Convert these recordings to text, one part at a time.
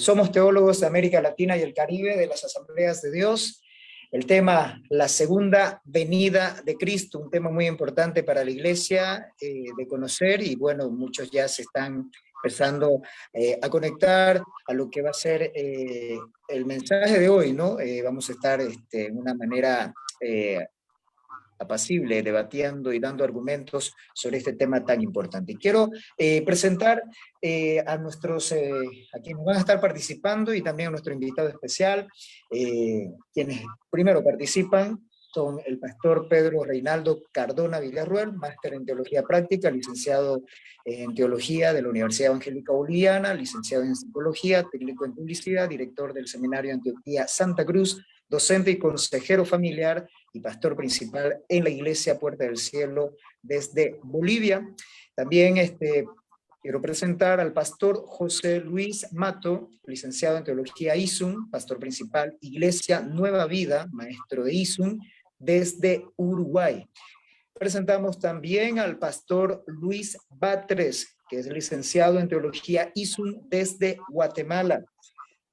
Somos teólogos de América Latina y el Caribe de las Asambleas de Dios. El tema, la segunda venida de Cristo, un tema muy importante para la iglesia de conocer, y bueno, muchos ya se están empezando a conectar a lo que va a ser el mensaje de hoy, ¿no? Vamos a estar de una manera apacible, debatiendo y dando argumentos sobre este tema tan importante. Quiero presentar a quienes van a estar participando y también a nuestro invitado especial. Quienes primero participan son el pastor Pedro Reinaldo Cardona Villarruel, máster en Teología Práctica, licenciado en Teología de la Universidad Evangélica Boliviana, licenciado en Psicología, técnico en Publicidad, director del Seminario Antioquía Santa Cruz, docente y consejero familiar y pastor principal en la Iglesia Puerta del Cielo desde Bolivia. También quiero presentar al pastor José Luis Mato, licenciado en Teología ISUM, pastor principal, Iglesia Nueva Vida, maestro de ISUM, desde Uruguay. Presentamos también al pastor Luis Batres, que es licenciado en Teología ISUM desde Guatemala.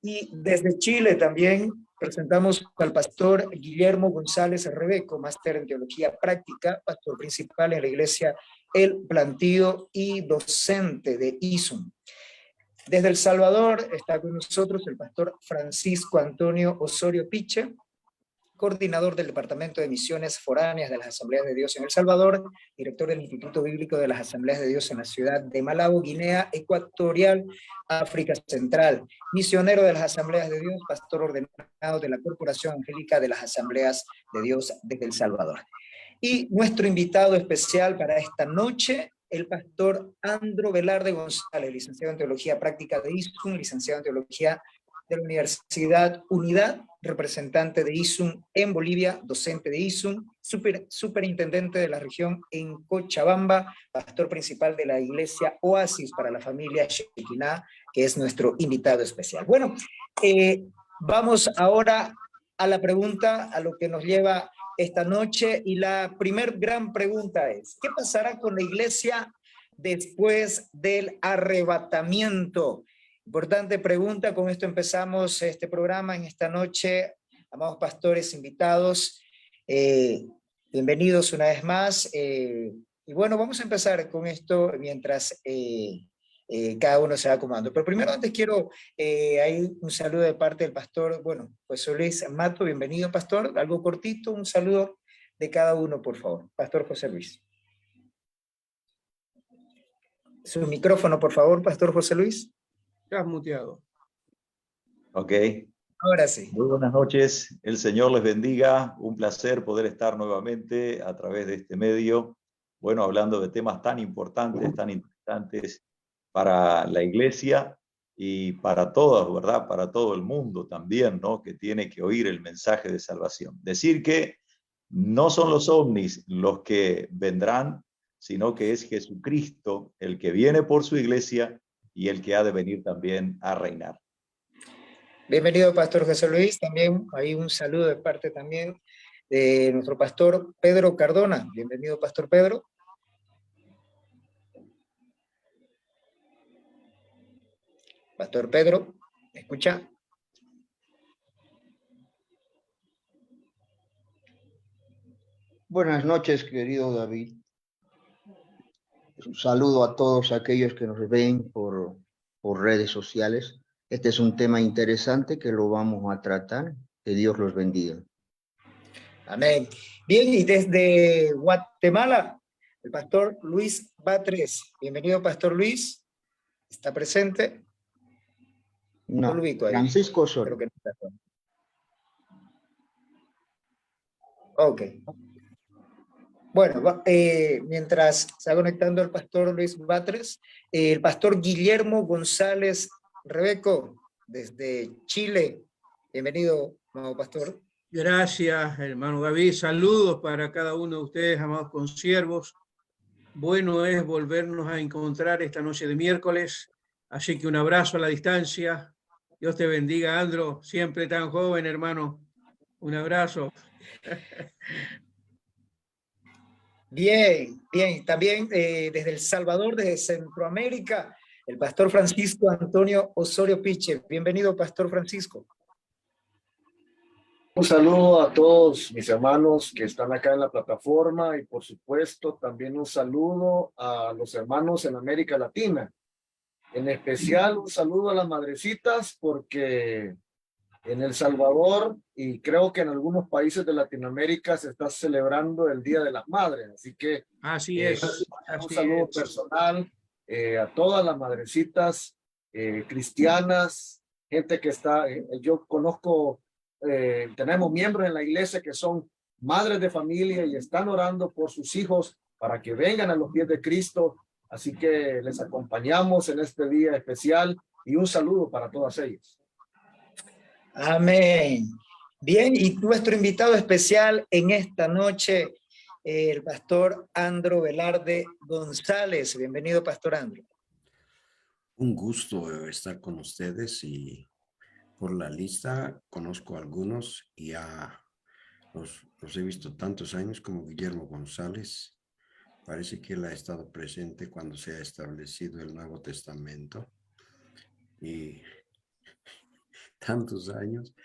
Y desde Chile también presentamos al pastor Guillermo González Rebeco, máster en Teología Práctica, pastor principal en la Iglesia El Plantío y docente de ISUM. Desde El Salvador está con nosotros el pastor Francisco Antonio Osorio Piche, coordinador del Departamento de Misiones Foráneas de las Asambleas de Dios en El Salvador, director del Instituto Bíblico de las Asambleas de Dios en la ciudad de Malabo, Guinea Ecuatorial, África Central, misionero de las Asambleas de Dios, pastor ordenado de la Corporación Angélica de las Asambleas de Dios desde El Salvador. Y nuestro invitado especial para esta noche, el pastor Andro Velarde González, licenciado en Teología Práctica de ISUM, licenciado en Teología de la Universidad Unidad, representante de ISUM en Bolivia, docente de ISUM, superintendente de la región en Cochabamba, pastor principal de la iglesia Oasis para la familia Shekinah, que es nuestro invitado especial. Bueno, vamos ahora a la pregunta, a lo que nos lleva esta noche, y la primer gran pregunta es, ¿qué pasará con la iglesia después del arrebatamiento? Importante pregunta, con esto empezamos este programa en esta noche. Amados pastores invitados, bienvenidos una vez más. Y bueno, vamos a empezar con esto mientras cada uno se va acomodando. Pero primero, antes quiero, hay un saludo de parte del pastor, bueno, José Luis Mato, bienvenido pastor, algo cortito, un saludo de cada uno, por favor. Pastor José Luis. Su micrófono, por favor, pastor José Luis. Estás muteado. Ok. Ahora sí. Muy buenas noches. El Señor les bendiga. Un placer poder estar nuevamente a través de este medio. Bueno, hablando de temas tan importantes, tan interesantes para la iglesia y para todos, ¿verdad? Para todo el mundo también, ¿no? Que tiene que oír el mensaje de salvación. Decir que no son los ovnis los que vendrán, sino que es Jesucristo el que viene por su iglesia y el que ha de venir también a reinar. Bienvenido, pastor José Luis. También hay un saludo de parte también de nuestro pastor Pedro Cardona. Bienvenido, pastor Pedro. Pastor Pedro, ¿me escucha? Buenas noches, querido David. Un saludo a todos aquellos que nos ven por redes sociales. Este es un tema interesante que lo vamos a tratar. Que Dios los bendiga. Amén. Bien, y desde Guatemala, el pastor Luis Batres. Bienvenido, pastor Luis. ¿Está presente? No, lo ubico ahí. Francisco Osorio. Creo que no está. Ok. Bueno, mientras se va conectando el pastor Luis Batres, el pastor Guillermo González Rebeco, desde Chile. Bienvenido, amado pastor. Gracias, hermano David. Saludos para cada uno de ustedes, amados consiervos. Bueno es volvernos a encontrar esta noche de miércoles, así que un abrazo a la distancia. Dios te bendiga, Andro, siempre tan joven, hermano. Un abrazo. Bien, bien. También desde El Salvador, desde Centroamérica, el pastor Francisco Antonio Osorio Piche. Bienvenido, pastor Francisco. Un saludo a todos mis hermanos que están acá en la plataforma y por supuesto también un saludo a los hermanos en América Latina. En especial un saludo a las madrecitas porque en El Salvador y creo que en algunos países de Latinoamérica se está celebrando el Día de las Madres. Así que Así es. un saludo personal a todas las madrecitas cristianas, gente que está, yo conozco, tenemos miembros en la iglesia que son madres de familia y están orando por sus hijos para que vengan a los pies de Cristo. Así que les acompañamos en este día especial y un saludo para todas ellas. Amén. Bien, y nuestro invitado especial en esta noche, el pastor Andro Velarde González. Bienvenido, pastor Andro. Un gusto estar con ustedes y por la lista conozco a algunos y los he visto tantos años como Guillermo González. Parece que él ha estado presente cuando se ha establecido el Nuevo Testamento y tantos años.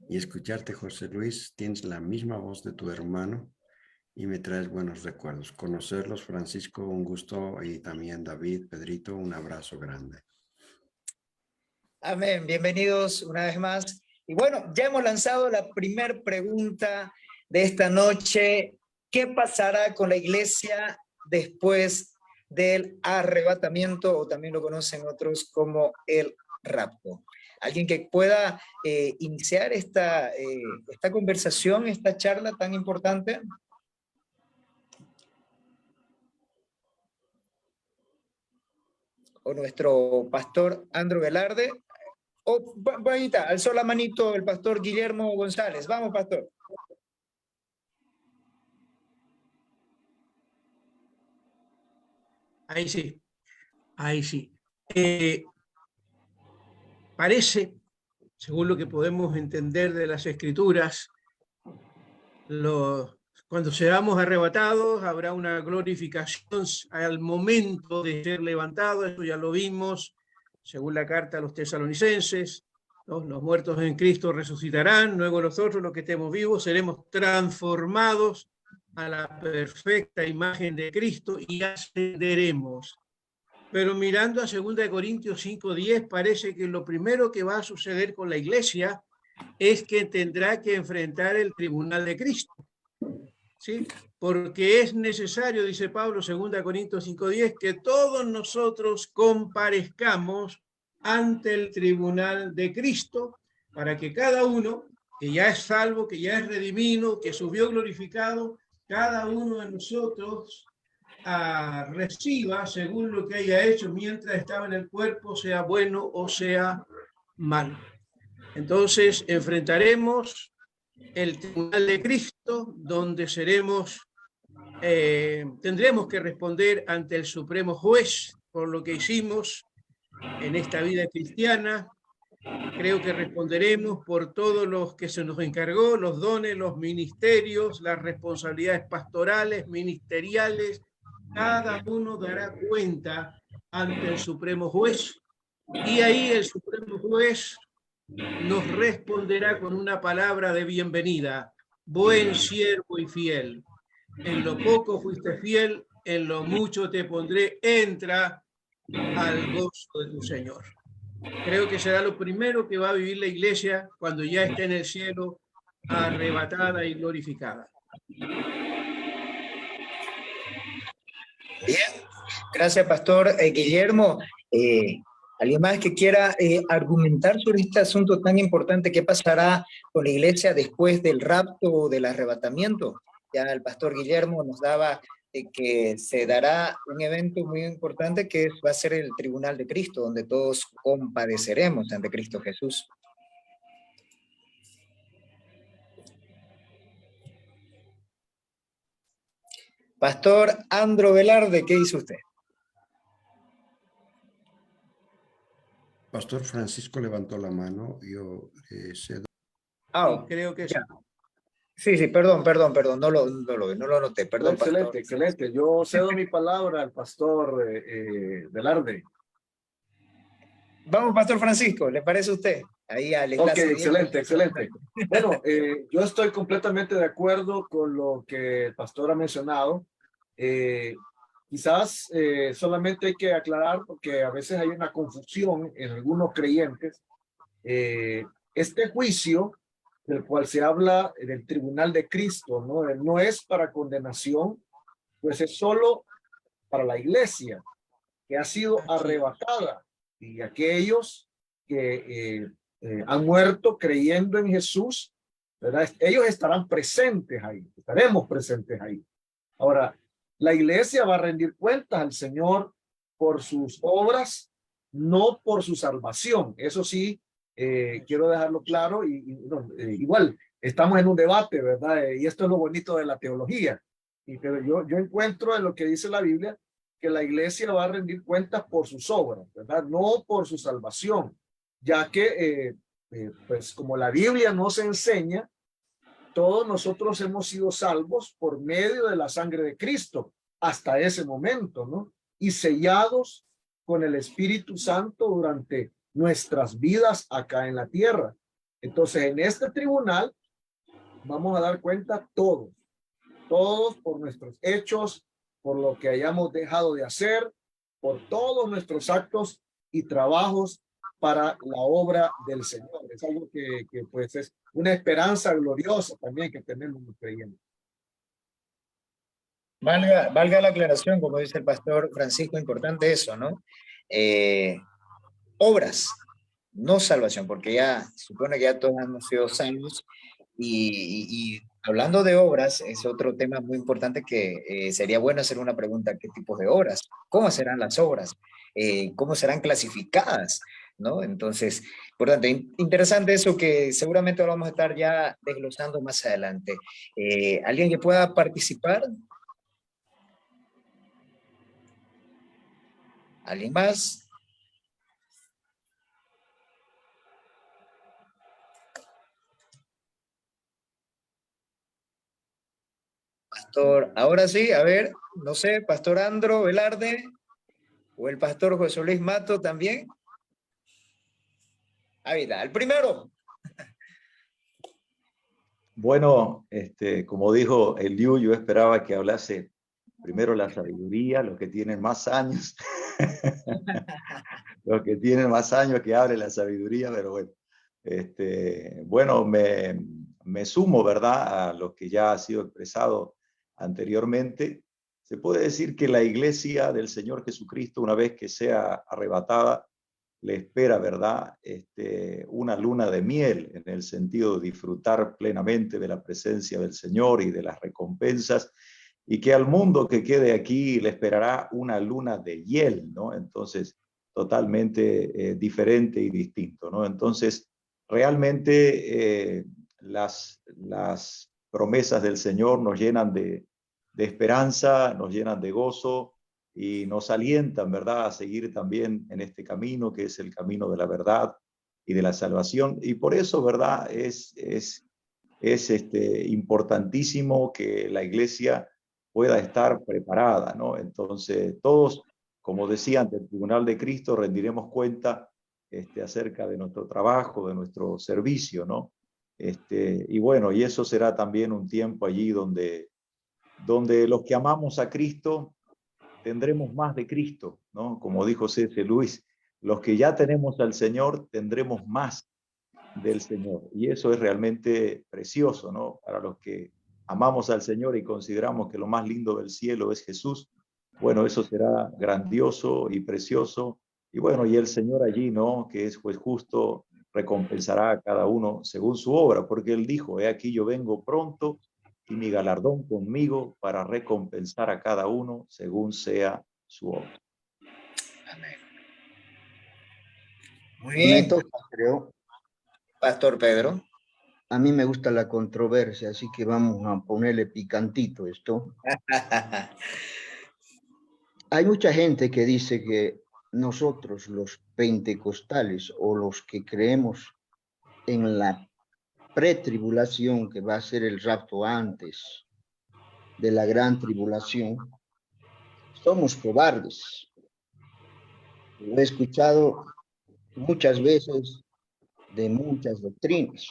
Y escucharte, José Luis, tienes la misma voz de tu hermano y me traes buenos recuerdos. Conocerlos, Francisco, un gusto, y también David, Pedrito, un abrazo grande. Amén, bienvenidos una vez más. Y bueno, ya hemos lanzado la primera pregunta de esta noche. ¿Qué pasará con la iglesia después del arrebatamiento, o también lo conocen otros como el rapto? Alguien que pueda iniciar esta conversación, esta charla tan importante. O nuestro pastor Andro Velarde. O, bonita, alzó la manito el pastor Guillermo González. Vamos, pastor. Ahí sí, ahí sí. Parece, según lo que podemos entender de las Escrituras, cuando seamos arrebatados habrá una glorificación al momento de ser levantados. Eso ya lo vimos según la carta a los tesalonicenses, ¿no? Los muertos en Cristo resucitarán, luego nosotros, los que estemos vivos, seremos transformados a la perfecta imagen de Cristo y ascenderemos. Pero mirando a 2 Corintios 5:10, parece que lo primero que va a suceder con la iglesia es que tendrá que enfrentar el tribunal de Cristo. ¿Sí? Porque es necesario, dice Pablo, 2 Corintios 5:10, que todos nosotros comparezcamos ante el tribunal de Cristo, para que cada uno, que ya es salvo, que ya es redimido, que subió glorificado, cada uno de nosotros reciba según lo que haya hecho mientras estaba en el cuerpo, sea bueno o sea malo. Entonces enfrentaremos el tribunal de Cristo, donde tendremos que responder ante el supremo juez por lo que hicimos en esta vida cristiana. Creo que responderemos por todos los que se nos encargó, los dones, los ministerios, las responsabilidades pastorales, ministeriales. Cada uno dará cuenta ante el supremo juez, y ahí el supremo juez nos responderá con una palabra de bienvenida: buen siervo y fiel. En lo poco fuiste fiel, en lo mucho te pondré, entra al gozo de tu Señor. Creo que será lo primero que va a vivir la iglesia cuando ya esté en el cielo, arrebatada y glorificada. Bien, gracias, pastor Guillermo. ¿Alguien más que quiera argumentar sobre este asunto tan importante? ¿Qué pasará con la iglesia después del rapto o del arrebatamiento? Ya el pastor Guillermo nos daba que se dará un evento muy importante que va a ser el tribunal de Cristo, donde todos compadeceremos ante Cristo Jesús. Pastor Andro Velarde, ¿qué dice usted? Pastor Francisco levantó la mano, yo cedo. Creo que sí. Sí, perdón, no lo noté, perdón. Excelente, pastor. Excelente. Yo cedo mi palabra al pastor Velarde. Vamos, Pastor Francisco, ¿le parece a usted? Ahí le está Ok, cediendo. excelente, excelente. Bueno, yo estoy completamente de acuerdo con lo que el pastor ha mencionado. Quizás solamente hay que aclarar, porque a veces hay una confusión en algunos creyentes. Este juicio del cual se habla del tribunal de Cristo, no es para condenación, pues es solo para la iglesia que ha sido arrebatada y aquellos que han muerto creyendo en Jesús, ¿verdad? Ellos estarán presentes ahí, estaremos presentes ahí. Ahora, la iglesia va a rendir cuentas al Señor por sus obras, no por su salvación. Eso sí, quiero dejarlo claro igual estamos en un debate, ¿verdad? Y esto es lo bonito de la teología. Pero yo encuentro en lo que dice la Biblia que la iglesia va a rendir cuentas por sus obras, ¿verdad? No por su salvación, ya que, pues como la Biblia nos enseña, todos nosotros hemos sido salvos por medio de la sangre de Cristo hasta ese momento, ¿no? Y sellados con el Espíritu Santo durante nuestras vidas acá en la tierra. Entonces, en este tribunal vamos a dar cuenta todos por nuestros hechos, por lo que hayamos dejado de hacer, por todos nuestros actos y trabajos para la obra del Señor. Es algo que pues es una esperanza gloriosa también que tenemos los creyentes. Valga la aclaración, como dice el pastor Francisco, importante eso, ¿no? Obras, no salvación, porque ya supone que ya todos hemos sido salvos y hablando de obras, es otro tema muy importante que sería bueno hacer una pregunta: ¿qué tipos de obras? ¿Cómo serán las obras? ¿Cómo serán clasificadas? ¿No? Entonces, importante, interesante eso que seguramente lo vamos a estar ya desglosando más adelante. ¿Alguien que pueda participar? ¿Alguien más? Pastor, ahora sí, a ver, no sé, Pastor Andro Velarde o el Pastor José Luis Mato también. Ahí está, el primero. Bueno, como dijo el Liu, yo esperaba que hablase primero la sabiduría, los que tienen más años, los que tienen más años que hable la sabiduría, pero bueno, bueno, me sumo, ¿verdad?, a lo que ya ha sido expresado anteriormente. Se puede decir que la iglesia del Señor Jesucristo, una vez que sea arrebatada, le espera, ¿verdad?, una luna de miel, en el sentido de disfrutar plenamente de la presencia del Señor y de las recompensas, y que al mundo que quede aquí le esperará una luna de hiel, ¿no? Entonces, totalmente diferente y distinto, ¿no? Entonces, realmente las promesas del Señor nos llenan de esperanza, nos llenan de gozo, y nos alientan, ¿verdad?, a seguir también en este camino que es el camino de la verdad y de la salvación. Y por eso, ¿verdad?, es importantísimo que la iglesia pueda estar preparada, ¿no? Entonces, todos, como decía, ante el tribunal de Cristo rendiremos cuenta acerca de nuestro trabajo, de nuestro servicio, ¿no? Y bueno, y eso será también un tiempo allí donde los que amamos a Cristo tendremos más de Cristo, ¿no? Como dijo C.S. Lewis, los que ya tenemos al Señor tendremos más del Señor. Y eso es realmente precioso, ¿no? Para los que amamos al Señor y consideramos que lo más lindo del cielo es Jesús, bueno, eso será grandioso y precioso. Y bueno, y el Señor allí, ¿no?, que es juez justo, recompensará a cada uno según su obra, porque Él dijo: he aquí yo vengo pronto, y mi galardón conmigo para recompensar a cada uno según sea su obra. Amén. Muy Me bien, toca, creo. Pastor Pedro. A mí me gusta la controversia, así que vamos a ponerle picantito esto. Hay mucha gente que dice que nosotros, los pentecostales o los que creemos en la pretribulación, que va a ser el rapto antes de la gran tribulación, somos cobardes. Lo he escuchado muchas veces de muchas doctrinas.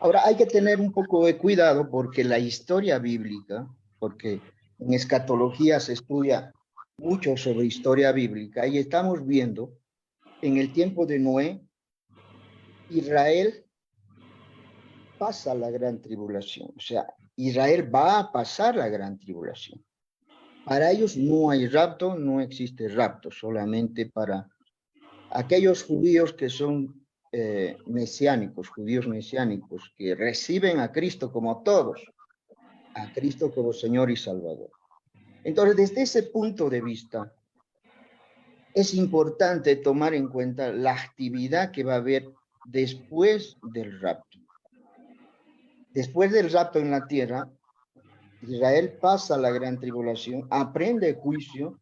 Ahora, hay que tener un poco de cuidado porque la historia bíblica, porque en escatología se estudia mucho sobre historia bíblica y estamos viendo en el tiempo de Noé, Israel pasa la gran tribulación. O sea, Israel va a pasar la gran tribulación. Para ellos no hay rapto, no existe rapto, solamente para aquellos judíos que son mesiánicos, judíos mesiánicos, que reciben a Cristo como todos, a Cristo como Señor y Salvador. Entonces, desde ese punto de vista, es importante tomar en cuenta la actividad que va a haber después del rapto. Después del rapto en la tierra, Israel pasa la gran tribulación, aprende juicio,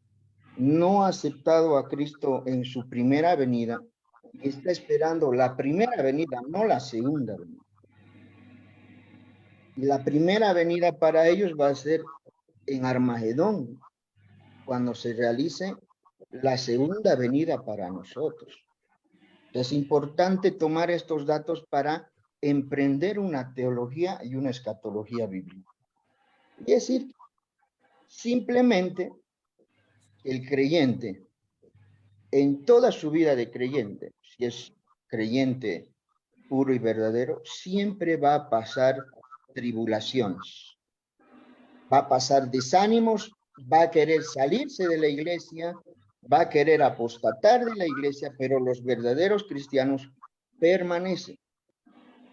no ha aceptado a Cristo en su primera venida y está esperando la primera venida, no la segunda venida. Y la primera venida para ellos va a ser en Armagedón, cuando se realice la segunda venida para nosotros. Es importante tomar estos datos para emprender una teología y una escatología bíblica. Es decir, simplemente el creyente, en toda su vida de creyente, si es creyente puro y verdadero, siempre va a pasar tribulaciones, va a pasar desánimos, va a querer salirse de la iglesia, va a querer apostatar de la iglesia, pero los verdaderos cristianos permanecen.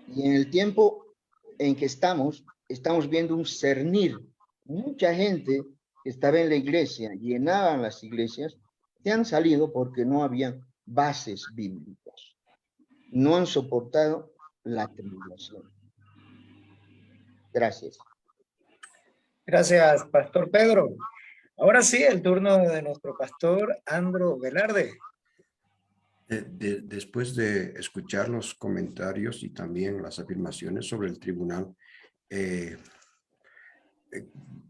Y en el tiempo en que estamos viendo un cernir. Mucha gente que estaba en la iglesia, llenaban las iglesias, se han salido porque no habían bases bíblicas. No han soportado la tribulación. Gracias. Gracias, Pastor Pedro. Ahora sí, el turno de nuestro pastor Andro Velarde. Después de escuchar los comentarios y también las afirmaciones sobre el tribunal,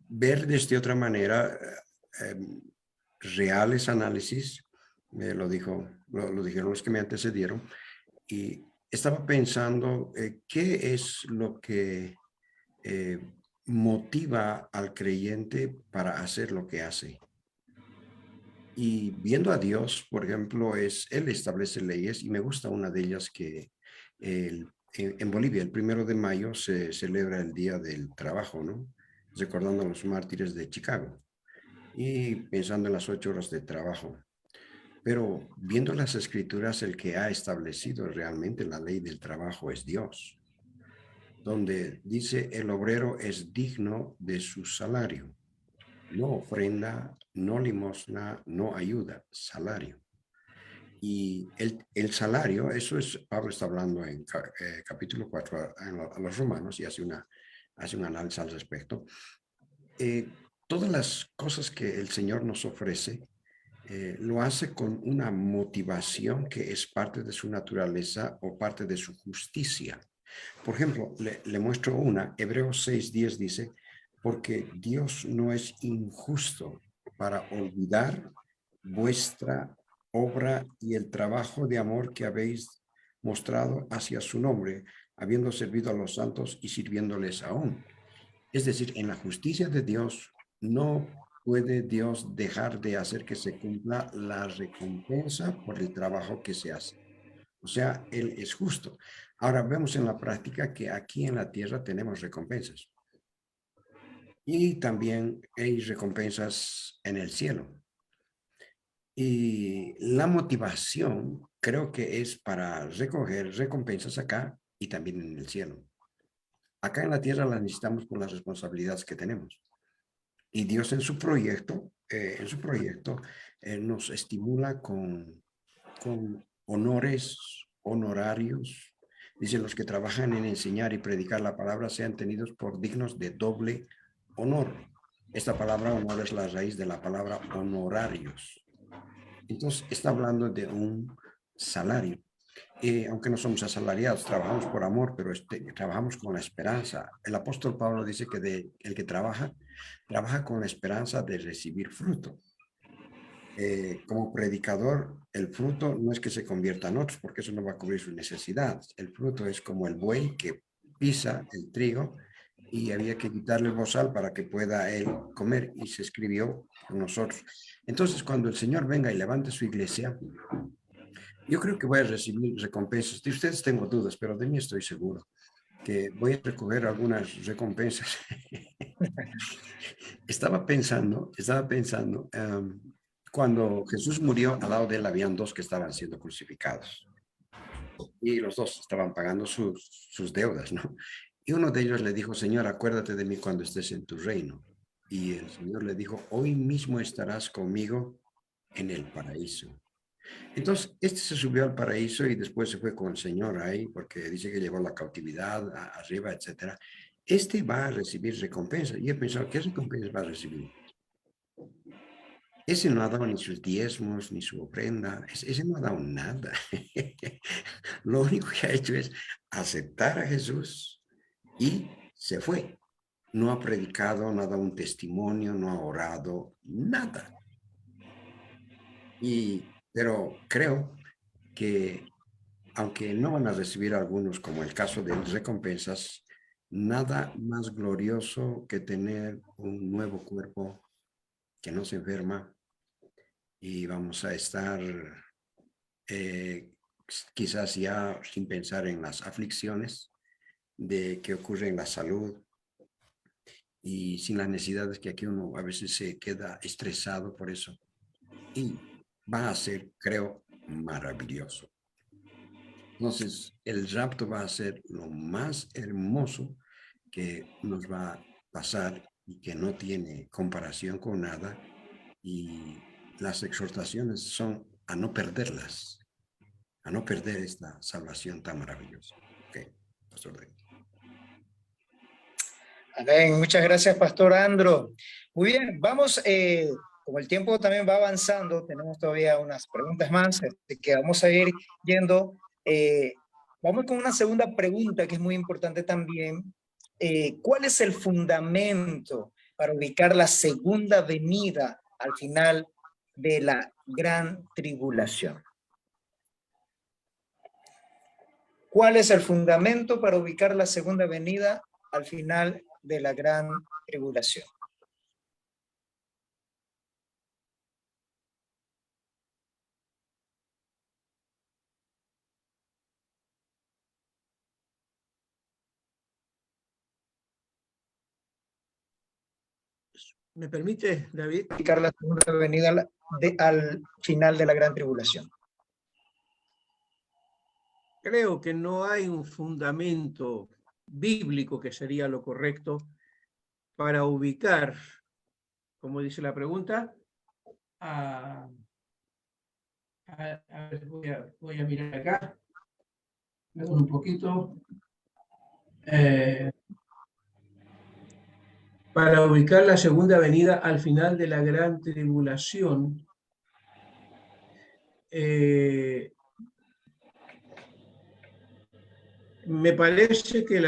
ver desde otra manera reales análisis, lo dijeron los que me antecedieron, y estaba pensando qué es lo que motiva al creyente para hacer lo que hace. Y viendo a Dios, por ejemplo, Él establece leyes y me gusta una de ellas que en Bolivia, el 1 de mayo, se celebra el Día del Trabajo, ¿no? Recordando a los mártires de Chicago y pensando en las 8 horas de trabajo. Pero viendo las escrituras, el que ha establecido realmente la ley del trabajo es Dios, donde dice el obrero es digno de su salario. No ofrenda, no limosna, no ayuda, salario. Y el salario, eso es, Pablo está hablando en capítulo 4 a los romanos y hace un análisis al respecto. Todas las cosas que el Señor nos ofrece, lo hace con una motivación que es parte de su naturaleza o parte de su justicia. Por ejemplo, le muestro una, Hebreos 6:10 dice, porque Dios no es injusto para olvidar vuestra obra y el trabajo de amor que habéis mostrado hacia su nombre, habiendo servido a los santos y sirviéndoles aún. Es decir, en la justicia de Dios no puede Dios dejar de hacer que se cumpla la recompensa por el trabajo que se hace. O sea, Él es justo. Ahora vemos en la práctica que aquí en la tierra tenemos recompensas. Y también hay recompensas en el cielo. Y la motivación creo que es para recoger recompensas acá y también en el cielo. Acá en la tierra las necesitamos por las responsabilidades que tenemos. Y Dios en su proyecto nos estimula con honores, honorarios. Dice, los que trabajan en enseñar y predicar la palabra sean tenidos por dignos de doble honor. Esta palabra honor es la raíz de la palabra honorarios. Entonces, está hablando de un salario. Aunque no somos asalariados, trabajamos por amor, pero trabajamos con la esperanza. El apóstol Pablo dice que el que trabaja con la esperanza de recibir fruto. como predicador, el fruto no es que se convierta en otros, porque eso no va a cubrir su necesidad. El fruto es como el buey que pisa el trigo y había que quitarle el bozal para que pueda él comer, y se escribió por nosotros. Entonces, cuando el Señor venga y levante su iglesia, yo creo que voy a recibir recompensas. De ustedes tengo dudas, pero de mí estoy seguro que voy a recoger algunas recompensas. Estaba pensando, cuando Jesús murió, al lado de él habían dos que estaban siendo crucificados y los dos estaban pagando sus deudas, ¿no? Y uno de ellos le dijo: Señor, acuérdate de mí cuando estés en tu reino. Y el Señor le dijo: hoy mismo estarás conmigo en el paraíso. Entonces, este se subió al paraíso y después se fue con el Señor ahí, porque dice que llevó la cautividad arriba, etcétera. Este va a recibir recompensa. Y he pensado: ¿qué recompensa va a recibir? Ese no ha dado ni sus diezmos, ni su ofrenda. Ese no ha dado nada. Lo único que ha hecho es aceptar a Jesús y se fue. No ha predicado, no ha dado un testimonio, no ha orado, nada. Pero creo que, aunque no van a recibir algunos, como el caso de recompensas, nada más glorioso que tener un nuevo cuerpo que no se enferma, y vamos a estar eh, quizás ya sin pensar en las aflicciones de que ocurre en la salud, y sin las necesidades que aquí uno a veces se queda estresado por eso. Y va a ser, creo, maravilloso. Entonces, el rapto va a ser lo más hermoso que nos va a pasar y que no tiene comparación con nada. Y las exhortaciones son a no perderlas, a no perder esta salvación tan maravillosa. Ok, Pastor David. Amén. Muchas gracias, Pastor Andro. Muy bien, vamos, como el tiempo también va avanzando, tenemos todavía unas preguntas más, así que vamos a ir yendo. Vamos con una segunda pregunta que es muy importante también. ¿Cuál es el fundamento para ubicar la segunda venida al final de la gran tribulación? ¿Cuál es el fundamento para ubicar la segunda venida al final de la gran tribulación? ¿Me permite, David? Ubicar la segunda venida al final de la gran tribulación. Creo que no hay un fundamento bíblico, que sería lo correcto, para ubicar, como dice la pregunta, a ver, voy a mirar acá, un poquito, para ubicar la segunda venida al final de la gran tribulación. Me parece que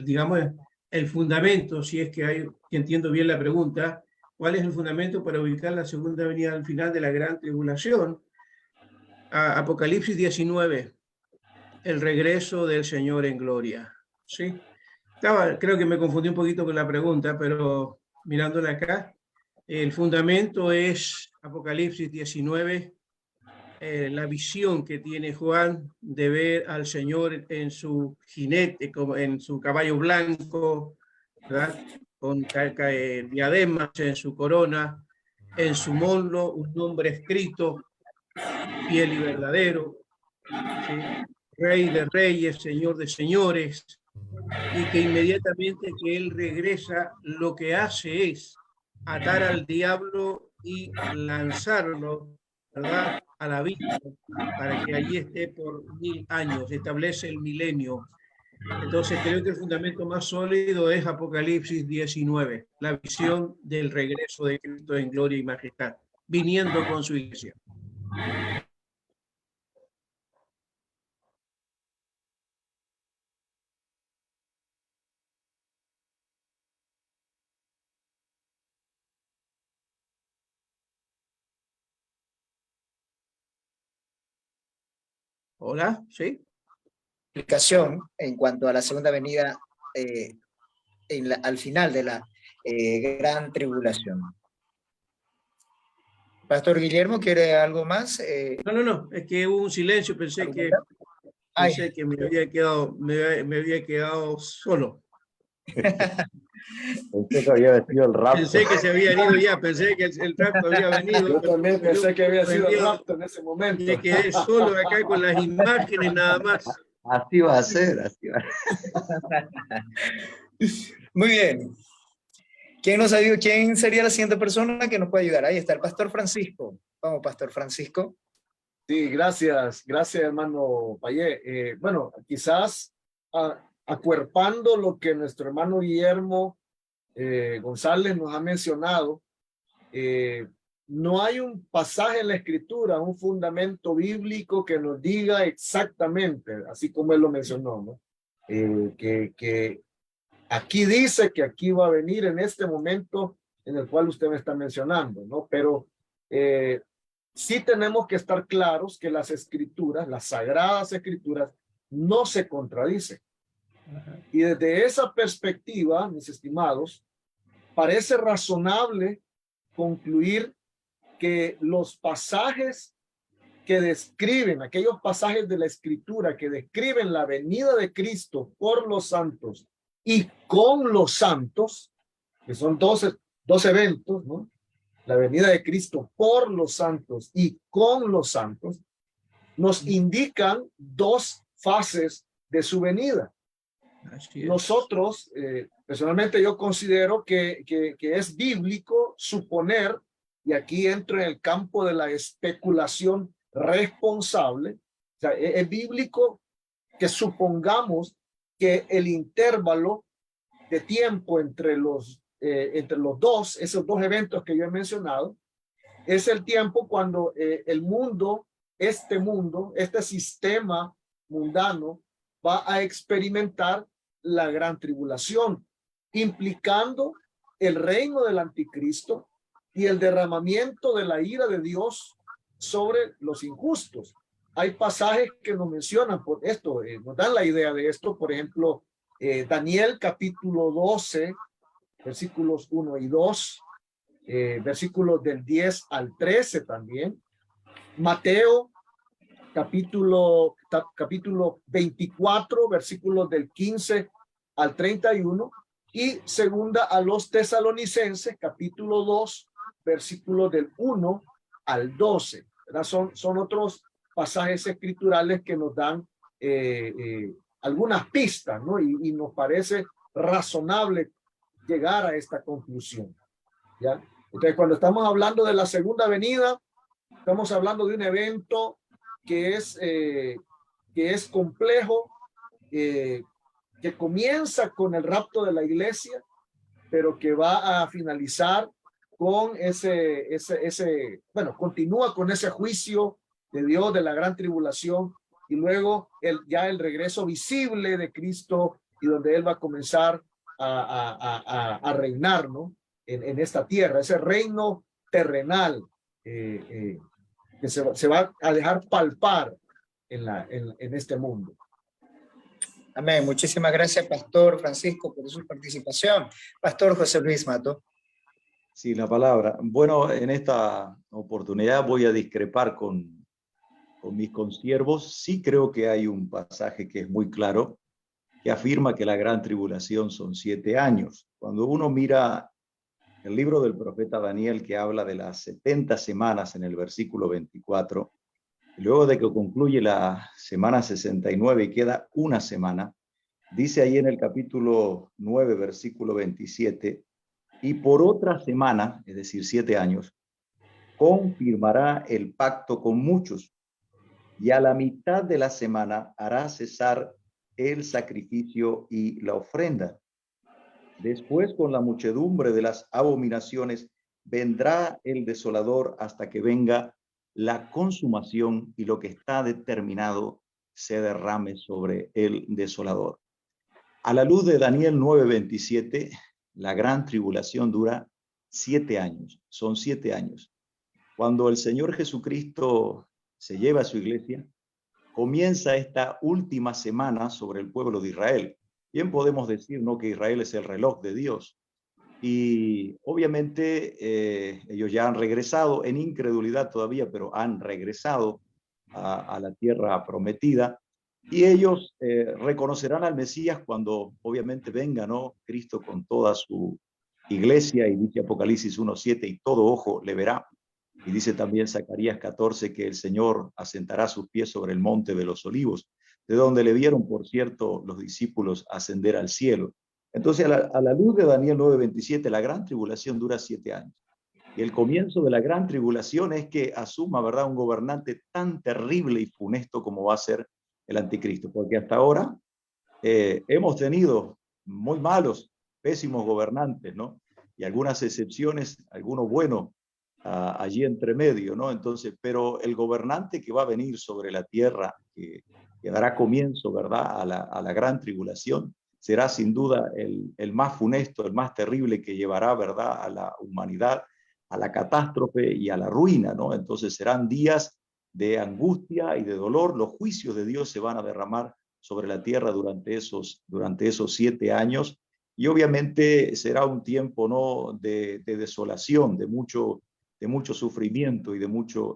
digamos, el fundamento, si es que hay, que entiendo bien la pregunta, ¿cuál es el fundamento para ubicar la segunda venida al final de la gran tribulación? Apocalipsis 19, el regreso del Señor en gloria. ¿Sí? Creo que me confundí un poquito con la pregunta, pero mirándola acá, el fundamento es Apocalipsis 19, la visión que tiene Juan de ver al Señor en su jinete, como en su caballo blanco, ¿verdad? Con diademas en su corona, en su muslo un nombre escrito, fiel y verdadero, ¿sí? Rey de reyes, Señor de señores, y que inmediatamente que él regresa, lo que hace es atar al diablo y lanzarlo, ¿verdad?, a la vida, para que allí esté por 1000 años, establece el milenio. Entonces creo que el fundamento más sólido es Apocalipsis 19, la visión del regreso de Cristo en gloria y majestad, viniendo con su iglesia. Hola, ¿sí? Explicación en cuanto a la segunda venida al final de la gran tribulación. Pastor Guillermo, ¿quiere algo más? No, es que hubo un silencio, pensé que me había quedado solo. Pensé que había sido el rapto. Pensé que se habían ido ya, pensé que el rapto había venido. Yo también pensé que había sido el Dios, rapto en ese momento. me quedé solo acá con las imágenes nada más. Así va a ser, así va a ser. Muy bien. ¿Quién sería la siguiente persona que nos puede ayudar? Ahí está el Pastor Francisco. Vamos, Pastor Francisco. Sí, gracias, hermano Payé. Bueno, quizás acuerpando lo que nuestro hermano Guillermo González nos ha mencionado, no hay un pasaje en la Escritura, un fundamento bíblico que nos diga exactamente, así como él lo mencionó, ¿no? Que aquí dice que aquí va a venir en este momento en el cual usted me está mencionando, ¿no? Pero sí tenemos que estar claros que las escrituras, las sagradas escrituras, no se contradicen. Y desde esa perspectiva, mis estimados, parece razonable concluir que los pasajes que describen, aquellos pasajes de la escritura que describen la venida de Cristo por los santos y con los santos, que son dos eventos, ¿no? La venida de Cristo por los santos y con los santos, nos indican dos fases de su venida. Nosotros, personalmente yo considero que es bíblico suponer, y aquí entro en el campo de la especulación responsable, o sea, es bíblico que supongamos que el intervalo de tiempo entre esos dos eventos que yo he mencionado, es el tiempo cuando el mundo, este sistema mundano va a experimentar la gran tribulación, implicando el reino del anticristo y el derramamiento de la ira de Dios sobre los injustos. Hay pasajes que nos mencionan por esto, nos dan la idea de esto, por ejemplo, Daniel capítulo 12, versículos 1 y 2, versículos del 10 al 13 también, Mateo capítulo 24, versículos del 15 al 31, y segunda a los Tesalonicenses, capítulo 2, versículos del 1 al 12. Son otros pasajes escriturales que nos dan algunas pistas, ¿no? Y nos parece razonable llegar a esta conclusión, ¿ya? Entonces, cuando estamos hablando de la segunda venida, estamos hablando de un evento que es complejo, que comienza con el rapto de la iglesia, pero que va a finalizar con continúa con ese juicio de Dios de la gran tribulación, y luego ya el regreso visible de Cristo, y donde Él va a comenzar a reinar, ¿no? En esta tierra, ese reino terrenal que se va a dejar palpar en este mundo. Amén. Muchísimas gracias, Pastor Francisco, por su participación. Pastor José Luis Mato. Sí, la palabra. Bueno, en esta oportunidad voy a discrepar con mis consiervos. Sí creo que hay un pasaje que es muy claro, que afirma que la gran tribulación son 7 años. Cuando uno mira el libro del profeta Daniel, que habla de las 70 semanas en el versículo 24, luego de que concluye la semana 69 y queda una semana, dice ahí en el capítulo 9, versículo 27, y por otra semana, es decir, 7 años, confirmará el pacto con muchos, y a la mitad de la semana hará cesar el sacrificio y la ofrenda. Después, con la muchedumbre de las abominaciones, vendrá el desolador hasta que venga la consumación y lo que está determinado se derrame sobre el desolador. A la luz de Daniel 9:27, la gran tribulación dura 7 años, son 7 años. Cuando el Señor Jesucristo se lleva a su iglesia, comienza esta última semana sobre el pueblo de Israel. Bien podemos decir, ¿no?, que Israel es el reloj de Dios. Y obviamente ellos ya han regresado en incredulidad todavía, pero han regresado a la tierra prometida. Y ellos reconocerán al Mesías cuando obviamente venga, ¿no?, Cristo con toda su iglesia, y dice Apocalipsis 1:7, y todo ojo le verá. Y dice también Zacarías 14 que el Señor asentará sus pies sobre el monte de los olivos, de donde le vieron, por cierto, los discípulos ascender al cielo. Entonces, a la luz de Daniel 9:27, la gran tribulación dura 7 años. Y el comienzo de la gran tribulación es que asuma, ¿verdad?, un gobernante tan terrible y funesto como va a ser el anticristo. Porque hasta ahora hemos tenido muy malos, pésimos gobernantes, ¿no? Y algunas excepciones, algunos buenos allí entre medio, ¿no? Entonces, pero el gobernante que va a venir sobre la tierra, que dará comienzo, ¿verdad?, a la gran tribulación, será sin duda el más funesto, el más terrible, que llevará, ¿verdad?, a la humanidad a la catástrofe y a la ruina, ¿no? Entonces serán días de angustia y de dolor. Los juicios de Dios se van a derramar sobre la tierra durante esos 7 años, y obviamente será un tiempo, ¿no?, de desolación, de mucho sufrimiento y de mucho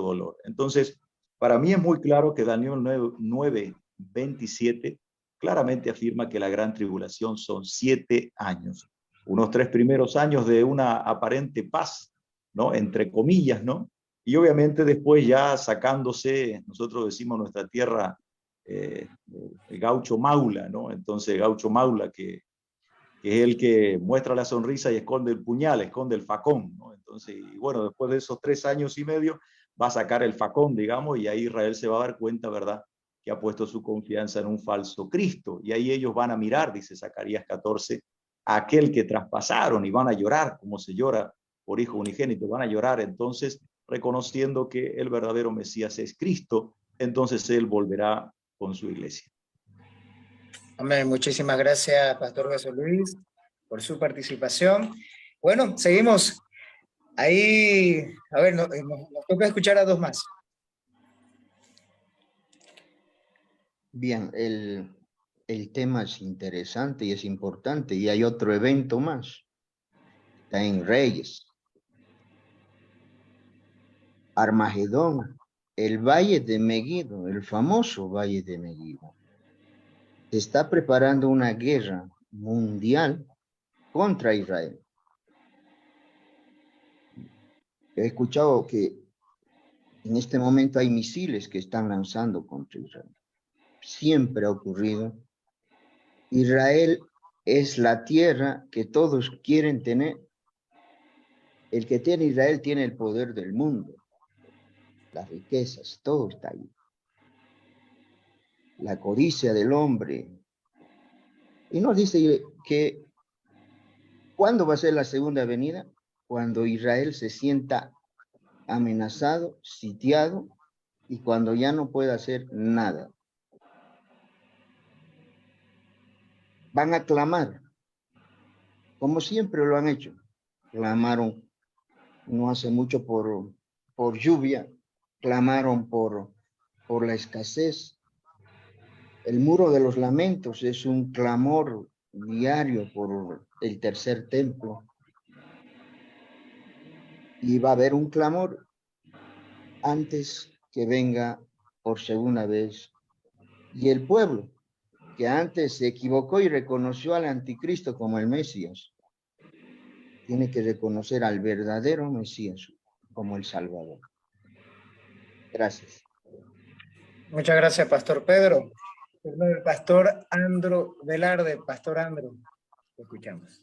dolor. Entonces, para mí es muy claro que Daniel 9:27 claramente afirma que la gran tribulación son 7 años. Unos 3 primeros años de una aparente paz, ¿no?, entre comillas, ¿no? Y obviamente después ya sacándose, nosotros decimos nuestra tierra, el gaucho maula, ¿no? Entonces, gaucho maula que es el que muestra la sonrisa y esconde el puñal, esconde el facón, ¿no? Entonces, y bueno, después de esos 3 años y medio, va a sacar el facón, digamos, y ahí Israel se va a dar cuenta, ¿verdad?, que ha puesto su confianza en un falso Cristo. Y ahí ellos van a mirar, dice Zacarías 14, a aquel que traspasaron, y van a llorar como se llora por hijo unigénito, van a llorar entonces reconociendo que el verdadero Mesías es Cristo. Entonces él volverá con su iglesia. Amén. Muchísimas gracias, Pastor José Luis, por su participación. Bueno, seguimos. Ahí, a ver, nos toca escuchar a dos más. Bien, el tema es interesante y es importante, y hay otro evento más. Está en Reyes. Armagedón, el valle de Megiddo, el famoso valle de Megiddo. Se está preparando una guerra mundial contra Israel. He escuchado que en este momento hay misiles que están lanzando contra Israel. Siempre ha ocurrido. Israel es la tierra que todos quieren tener. El que tiene Israel tiene el poder del mundo, las riquezas, todo está ahí. La codicia del hombre. Y nos dice que ¿cuándo va a ser la segunda venida? Cuando Israel se sienta amenazado, sitiado, y cuando ya no pueda hacer nada. Van a clamar, como siempre lo han hecho. Clamaron no hace mucho por lluvia, clamaron por la escasez. El muro de los lamentos es un clamor diario por el tercer templo. Y va a haber un clamor antes que venga por segunda vez. Y el pueblo, que antes se equivocó y reconoció al anticristo como el Mesías, tiene que reconocer al verdadero Mesías como el Salvador. Gracias. Muchas gracias, Pastor Pedro. El Pastor Andro Velarde. Pastor Andro, lo escuchamos.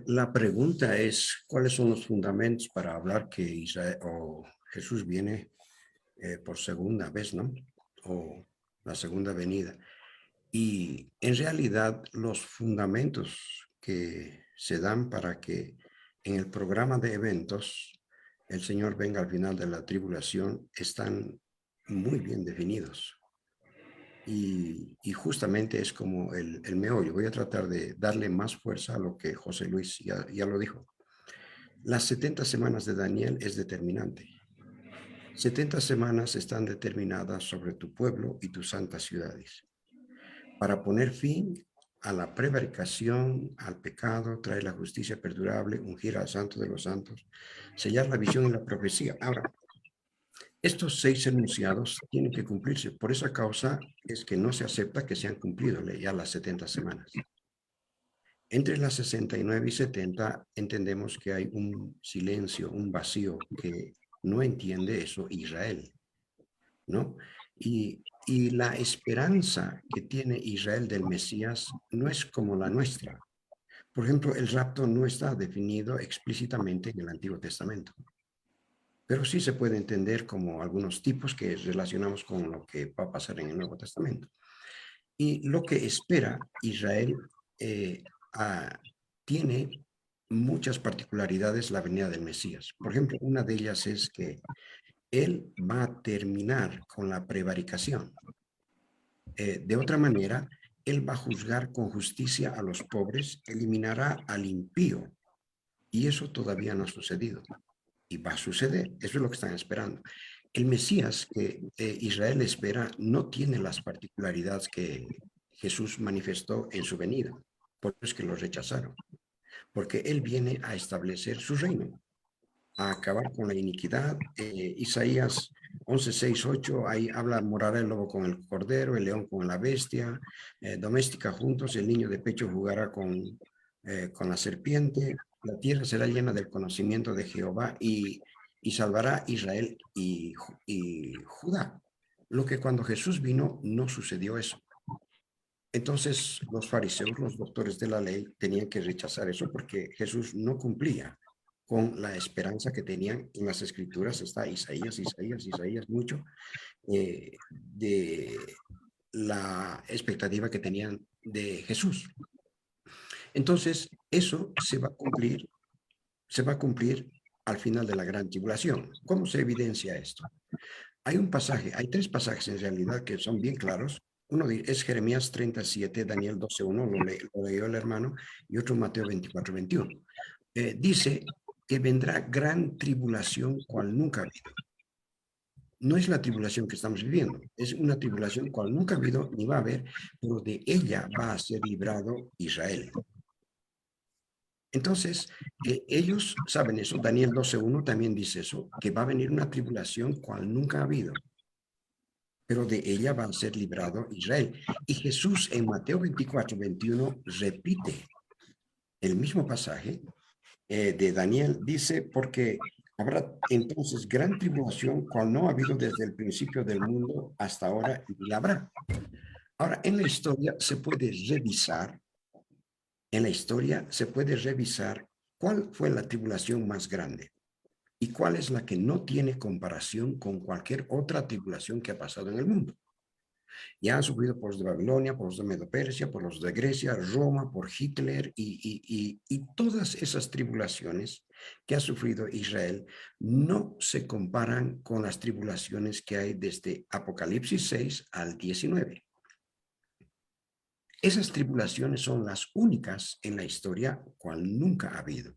La pregunta es, ¿cuáles son los fundamentos para hablar que Israel o Jesús viene por segunda vez, ¿no? O la segunda venida. Y en realidad los fundamentos que se dan para que en el programa de eventos el Señor venga al final de la tribulación están muy bien definidos. Y justamente es como el meollo. Voy a tratar de darle más fuerza a lo que José Luis ya lo dijo. Las 70 semanas de Daniel es determinante. 70 semanas están determinadas sobre tu pueblo y tus santas ciudades, para poner fin a la prevaricación, al pecado, traer la justicia perdurable, ungir al santo de los santos, sellar la visión y la profecía. Ahora, estos 6 enunciados tienen que cumplirse. Por esa causa es que no se acepta que se han cumplido ya las 70 semanas. Entre las 69 y 70 entendemos que hay un silencio, un vacío que no entiende eso Israel, ¿no? Y la esperanza que tiene Israel del Mesías no es como la nuestra. Por ejemplo, el rapto no está definido explícitamente en el Antiguo Testamento, pero sí se puede entender como algunos tipos que relacionamos con lo que va a pasar en el Nuevo Testamento. Y lo que espera Israel tiene muchas particularidades la venida del Mesías. Por ejemplo, una de ellas es que él va a terminar con la prevaricación. De otra manera, él va a juzgar con justicia a los pobres, eliminará al impío. Y eso todavía no ha sucedido. Y va a suceder. Eso es lo que están esperando. El Mesías que Israel espera no tiene las particularidades que Jesús manifestó en su venida. Por eso es que lo rechazaron. Porque él viene a establecer su reino, a acabar con la iniquidad. Isaías 11, 6, 8, ahí habla, morará el lobo con el cordero, el león con la bestia, doméstica juntos, el niño de pecho jugará con la serpiente, la tierra será llena del conocimiento de Jehová y salvará Israel y Judá. Lo que cuando Jesús vino no sucedió eso. Entonces los fariseos, los doctores de la ley, tenían que rechazar eso porque Jesús no cumplía con la esperanza que tenían en las escrituras. Está Isaías mucho de la expectativa que tenían de Jesús. Entonces eso se va a cumplir al final de la gran tribulación. ¿Cómo se evidencia esto? Hay un pasaje, hay 3 pasajes en realidad que son bien claros. Uno es Jeremías 37, Daniel 12:1, lo leyó el hermano, y otro Mateo 24:21. Dice que vendrá gran tribulación cual nunca ha habido. No es la tribulación que estamos viviendo, es una tribulación cual nunca ha habido ni va a haber, pero de ella va a ser librado Israel. Entonces, ellos saben eso. Daniel 12:1 también dice eso, que va a venir una tribulación cual nunca ha habido, pero de ella va a ser librado Israel. Y Jesús en Mateo 24:21 repite el mismo pasaje de Daniel. Dice, porque habrá entonces gran tribulación cual no ha habido desde el principio del mundo hasta ahora, y la habrá. Ahora, en la historia se puede revisar, cuál fue la tribulación más grande y cuál es la que no tiene comparación con cualquier otra tribulación que ha pasado en el mundo. Ya han sufrido por los de Babilonia, por los de Medo-Persia, por los de Grecia, Roma, por Hitler y todas esas tribulaciones que ha sufrido Israel no se comparan con las tribulaciones que hay desde Apocalipsis 6 al 19. Esas tribulaciones son las únicas en la historia cual nunca ha habido.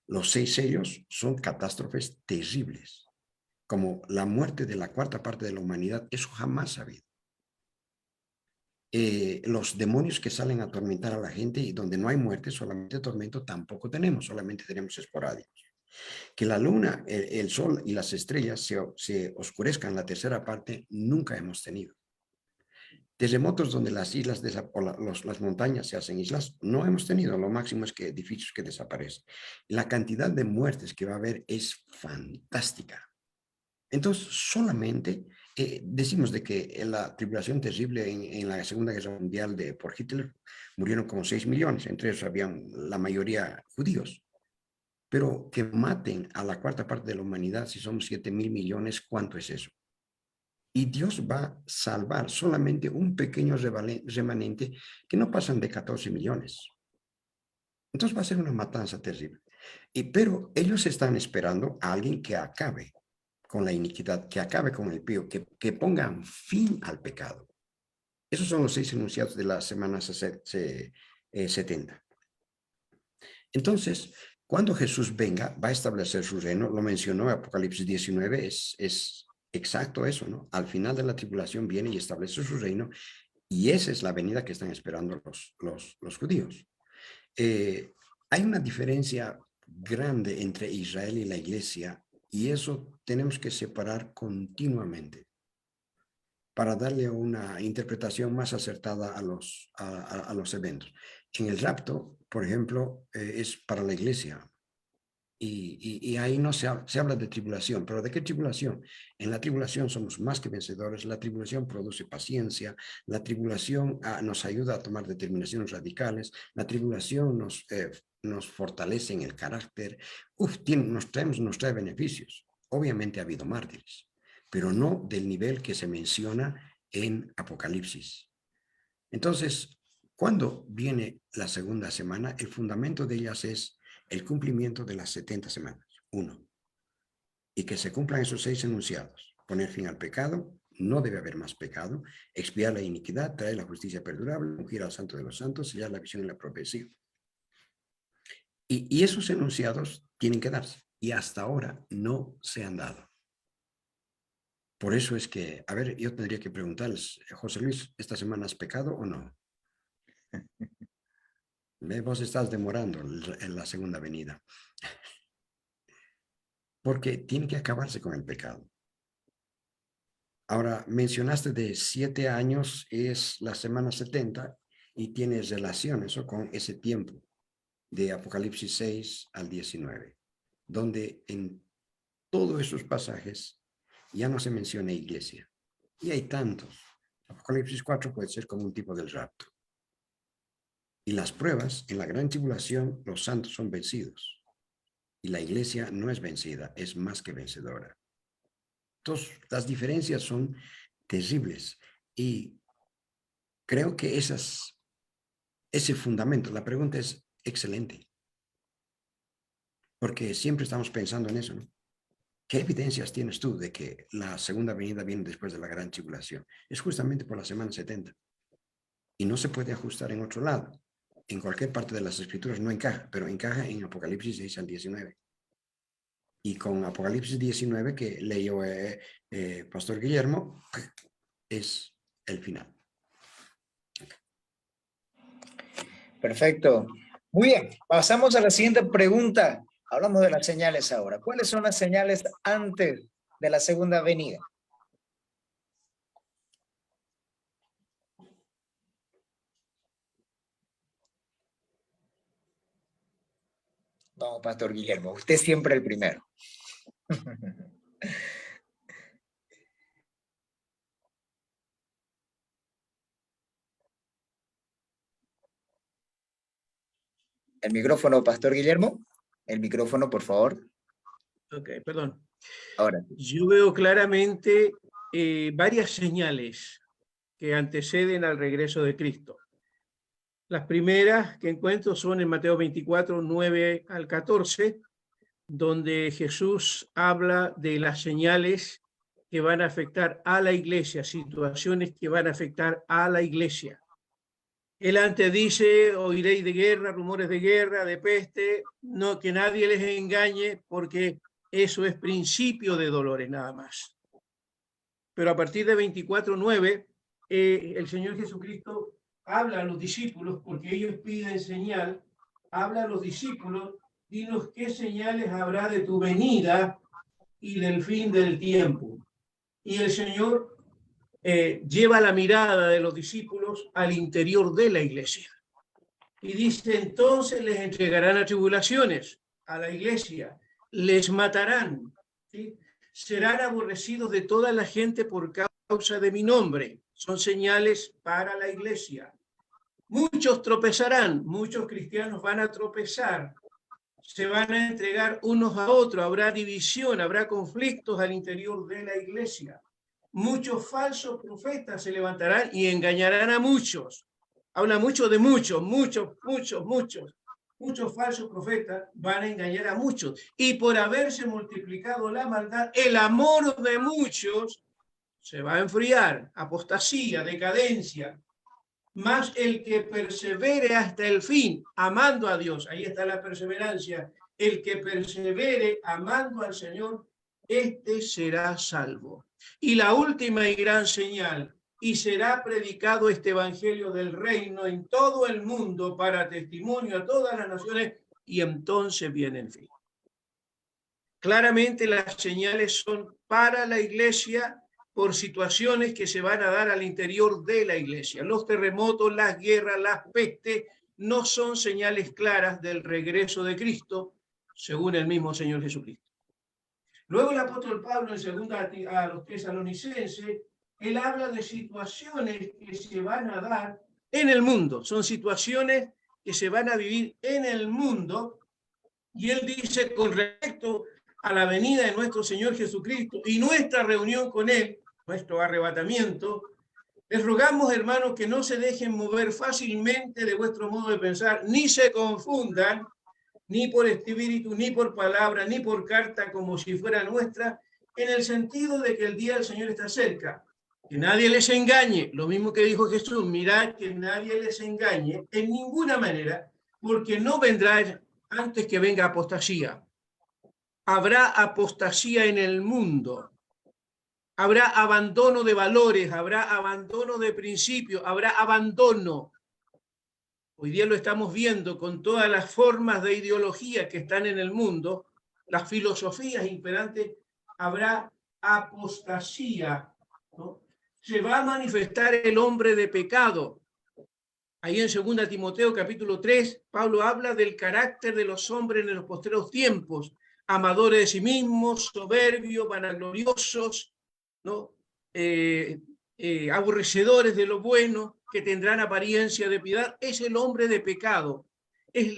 Los 6 sellos son catástrofes terribles, como la muerte de la 4ª parte de la humanidad. Eso jamás ha habido. Los demonios que salen a atormentar a la gente, y donde no hay muerte, solamente tormento, tampoco tenemos, solamente tenemos esporádicos. Que la luna, el sol y las estrellas se oscurezcan la 3ª parte, nunca hemos tenido. Terremotos donde las islas, las montañas se hacen islas, no hemos tenido. Lo máximo es que edificios que desaparecen. La cantidad de muertes que va a haber es fantástica. Entonces, solamente decimos de que en la tribulación terrible en la Segunda Guerra Mundial por Hitler murieron como 6 millones, entre ellos habían la mayoría judíos. Pero que maten a la 4ª parte de la humanidad, si somos 7.000 millones, ¿cuánto es eso? Y Dios va a salvar solamente un pequeño remanente que no pasan de 14 millones. Entonces va a ser una matanza terrible. Pero ellos están esperando a alguien que acabe con la iniquidad, que acabe con el pío, que pongan fin al pecado. Esos son los 6 enunciados de la semana 70. Entonces, Cuando Jesús venga, va a establecer su reino, lo mencionó Apocalipsis 19, es exacto eso, ¿no? Al final de la tribulación viene y establece su reino, y esa es la venida que están esperando los judíos. Hay una diferencia grande entre Israel y la iglesia, y eso tenemos que separar continuamente para darle una interpretación más acertada a los eventos. En el rapto, por ejemplo, es para la iglesia, y ahí no se habla de tribulación. ¿Pero de qué tribulación? En la tribulación somos más que vencedores. La tribulación produce paciencia. La tribulación nos ayuda a tomar determinaciones radicales. La tribulación nos fortalece en el carácter. Nos trae beneficios. Obviamente ha habido mártires, pero no del nivel que se menciona en Apocalipsis. Entonces, cuando viene la segunda semana, el fundamento de ellas es el cumplimiento de las 70 semanas, 1. Y que se cumplan esos 6 enunciados. Poner fin al pecado, no debe haber más pecado, expiar la iniquidad, traer la justicia perdurable, ungir al santo de los santos, sellar la visión y la profecía. Y esos enunciados tienen que darse. Y hasta ahora no se han dado. Por eso es que, a ver, yo tendría que preguntarles, José Luis, ¿esta semana has pecado o no? Vos estás demorando en la segunda venida. Porque tiene que acabarse con el pecado. Ahora, mencionaste de 7 años es la semana 70 y tiene relación eso con ese tiempo de Apocalipsis 6 al 19, donde en todos esos pasajes ya no se menciona iglesia. Y hay tantos. Apocalipsis 4 puede ser como un tipo del rapto. Y las pruebas, en la gran tribulación, los santos son vencidos. Y la iglesia no es vencida, es más que vencedora. Entonces, las diferencias son terribles. Y creo que ese fundamento, la pregunta es excelente. Porque siempre estamos pensando en eso, ¿no? ¿Qué evidencias tienes tú de que la segunda venida viene después de la gran tribulación? Es justamente por la semana 70. Y no se puede ajustar en otro lado. En cualquier parte de las escrituras no encaja, pero encaja en Apocalipsis 6 al 19. Y con Apocalipsis 19 que leyó Pastor Guillermo, es el final. Perfecto. Muy bien, pasamos a la siguiente pregunta. Hablamos de las señales ahora. ¿Cuáles son las señales antes de la segunda venida? Vamos, Pastor Guillermo, usted siempre el primero. El micrófono, Pastor Guillermo. El micrófono, por favor. Ok, perdón. Ahora. Yo veo claramente varias señales que anteceden al regreso de Cristo. Las primeras que encuentro son en Mateo 24, 9 al 14, donde Jesús habla de las señales que van a afectar a la iglesia, situaciones que van a afectar a la iglesia. Él antes dice, oiréis de guerra, rumores de guerra, de peste, no, que nadie les engañe, porque eso es principio de dolores nada más. Pero a partir de 24:9, el Señor Jesucristo habla a los discípulos, porque ellos piden señal, habla a los discípulos, dinos qué señales habrá de tu venida y del fin del tiempo. Y el Señor lleva la mirada de los discípulos al interior de la iglesia. Y dice, entonces les entregarán a tribulaciones a la iglesia, les matarán, ¿sí? Serán aborrecidos de toda la gente por causa de mi nombre. Son señales para la iglesia. Muchos tropezarán, muchos cristianos van a tropezar, se van a entregar unos a otros, habrá división, habrá conflictos al interior de la iglesia. Muchos falsos profetas se levantarán y engañarán a muchos. Habla mucho de muchos falsos profetas van a engañar a muchos. Y por haberse multiplicado la maldad, el amor de muchos se va a enfriar, apostasía, decadencia. Más el que persevere hasta el fin, amando a Dios, ahí está la perseverancia, el que persevere amando al Señor, este será salvo. Y la última y gran señal, y será predicado este evangelio del reino en todo el mundo para testimonio a todas las naciones, y entonces viene el fin. Claramente las señales son para la iglesia por situaciones que se van a dar al interior de la iglesia. Los terremotos, las guerras, las pestes no son señales claras del regreso de Cristo, según el mismo Señor Jesucristo. Luego el apóstol Pablo, en segunda a los tesalonicenses, él habla de situaciones que se van a dar en el mundo. Son situaciones que se van a vivir en el mundo. Y él dice, con respecto a la venida de nuestro Señor Jesucristo y nuestra reunión con Él, nuestro arrebatamiento, les rogamos, hermanos, que no se dejen mover fácilmente de vuestro modo de pensar, ni se confundan, ni por espíritu, ni por palabra, ni por carta, como si fuera nuestra, en el sentido de que el día del Señor está cerca. Que nadie les engañe, lo mismo que dijo Jesús, mirad que nadie les engañe en ninguna manera, porque no vendrá antes que venga apostasía. Habrá apostasía en el mundo. Habrá abandono de valores, habrá abandono de principios, habrá abandono. Hoy día lo estamos viendo con todas las formas de ideología que están en el mundo, las filosofías imperantes, habrá apostasía, ¿no? Se va a manifestar el hombre de pecado. Ahí en 2 Timoteo capítulo 3, Pablo habla del carácter de los hombres en los postreros tiempos, amadores de sí mismos, soberbios, vanagloriosos, ¿no? Aborrecedores de lo bueno, que tendrán apariencia de piedad. Es el hombre de pecado. Es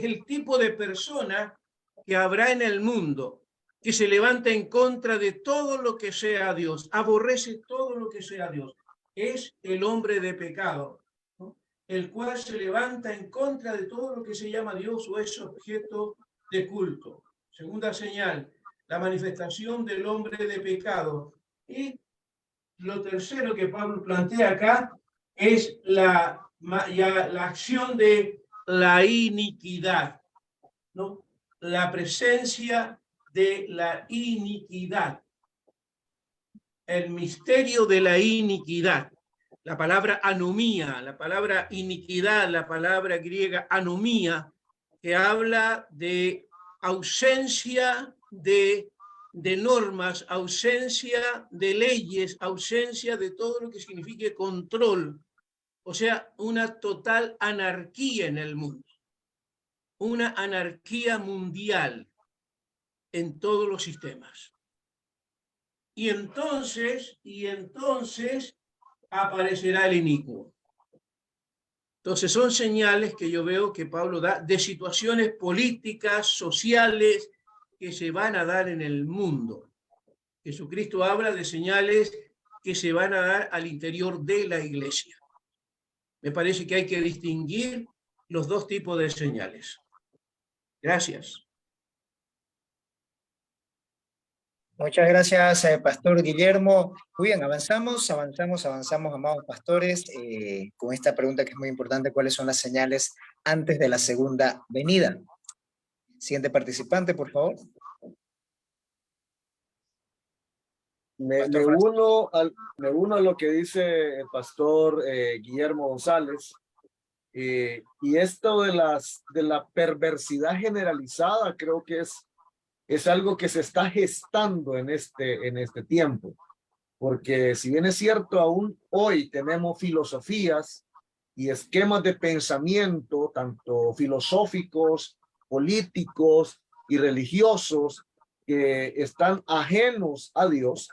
el tipo de persona que habrá en el mundo, que se levanta en contra de todo lo que sea Dios, aborrece todo lo que sea Dios. Es el hombre de pecado, ¿no? El cual se levanta en contra de todo lo que se llama Dios o es objeto de culto. Segunda señal, la manifestación del hombre de pecado. Y lo tercero que Pablo plantea acá es la acción de la iniquidad, ¿no? La presencia de la iniquidad. El misterio de la iniquidad. La palabra anomía, la palabra iniquidad, la palabra griega anomía, que habla de ausencia de normas, ausencia de leyes, ausencia de todo lo que signifique control. O sea, una total anarquía en el mundo. Una anarquía mundial en todos los sistemas. Y entonces aparecerá el inicuo. Entonces son señales que yo veo que Pablo da de situaciones políticas, sociales, que se van a dar en el mundo. Jesucristo habla de señales que se van a dar al interior de la iglesia. Me parece que hay que distinguir los dos tipos de señales. Gracias. Muchas gracias, Pastor Guillermo. Muy bien, avanzamos, amados pastores, con esta pregunta que es muy importante: ¿cuáles son las señales antes de la segunda venida? Siguiente participante, por favor. Me uno a lo que dice el pastor Guillermo González, y esto de la perversidad generalizada creo que es algo que se está gestando en este tiempo, porque si bien es cierto, aún hoy tenemos filosofías y esquemas de pensamiento, tanto filosóficos, políticos y religiosos, que están ajenos a Dios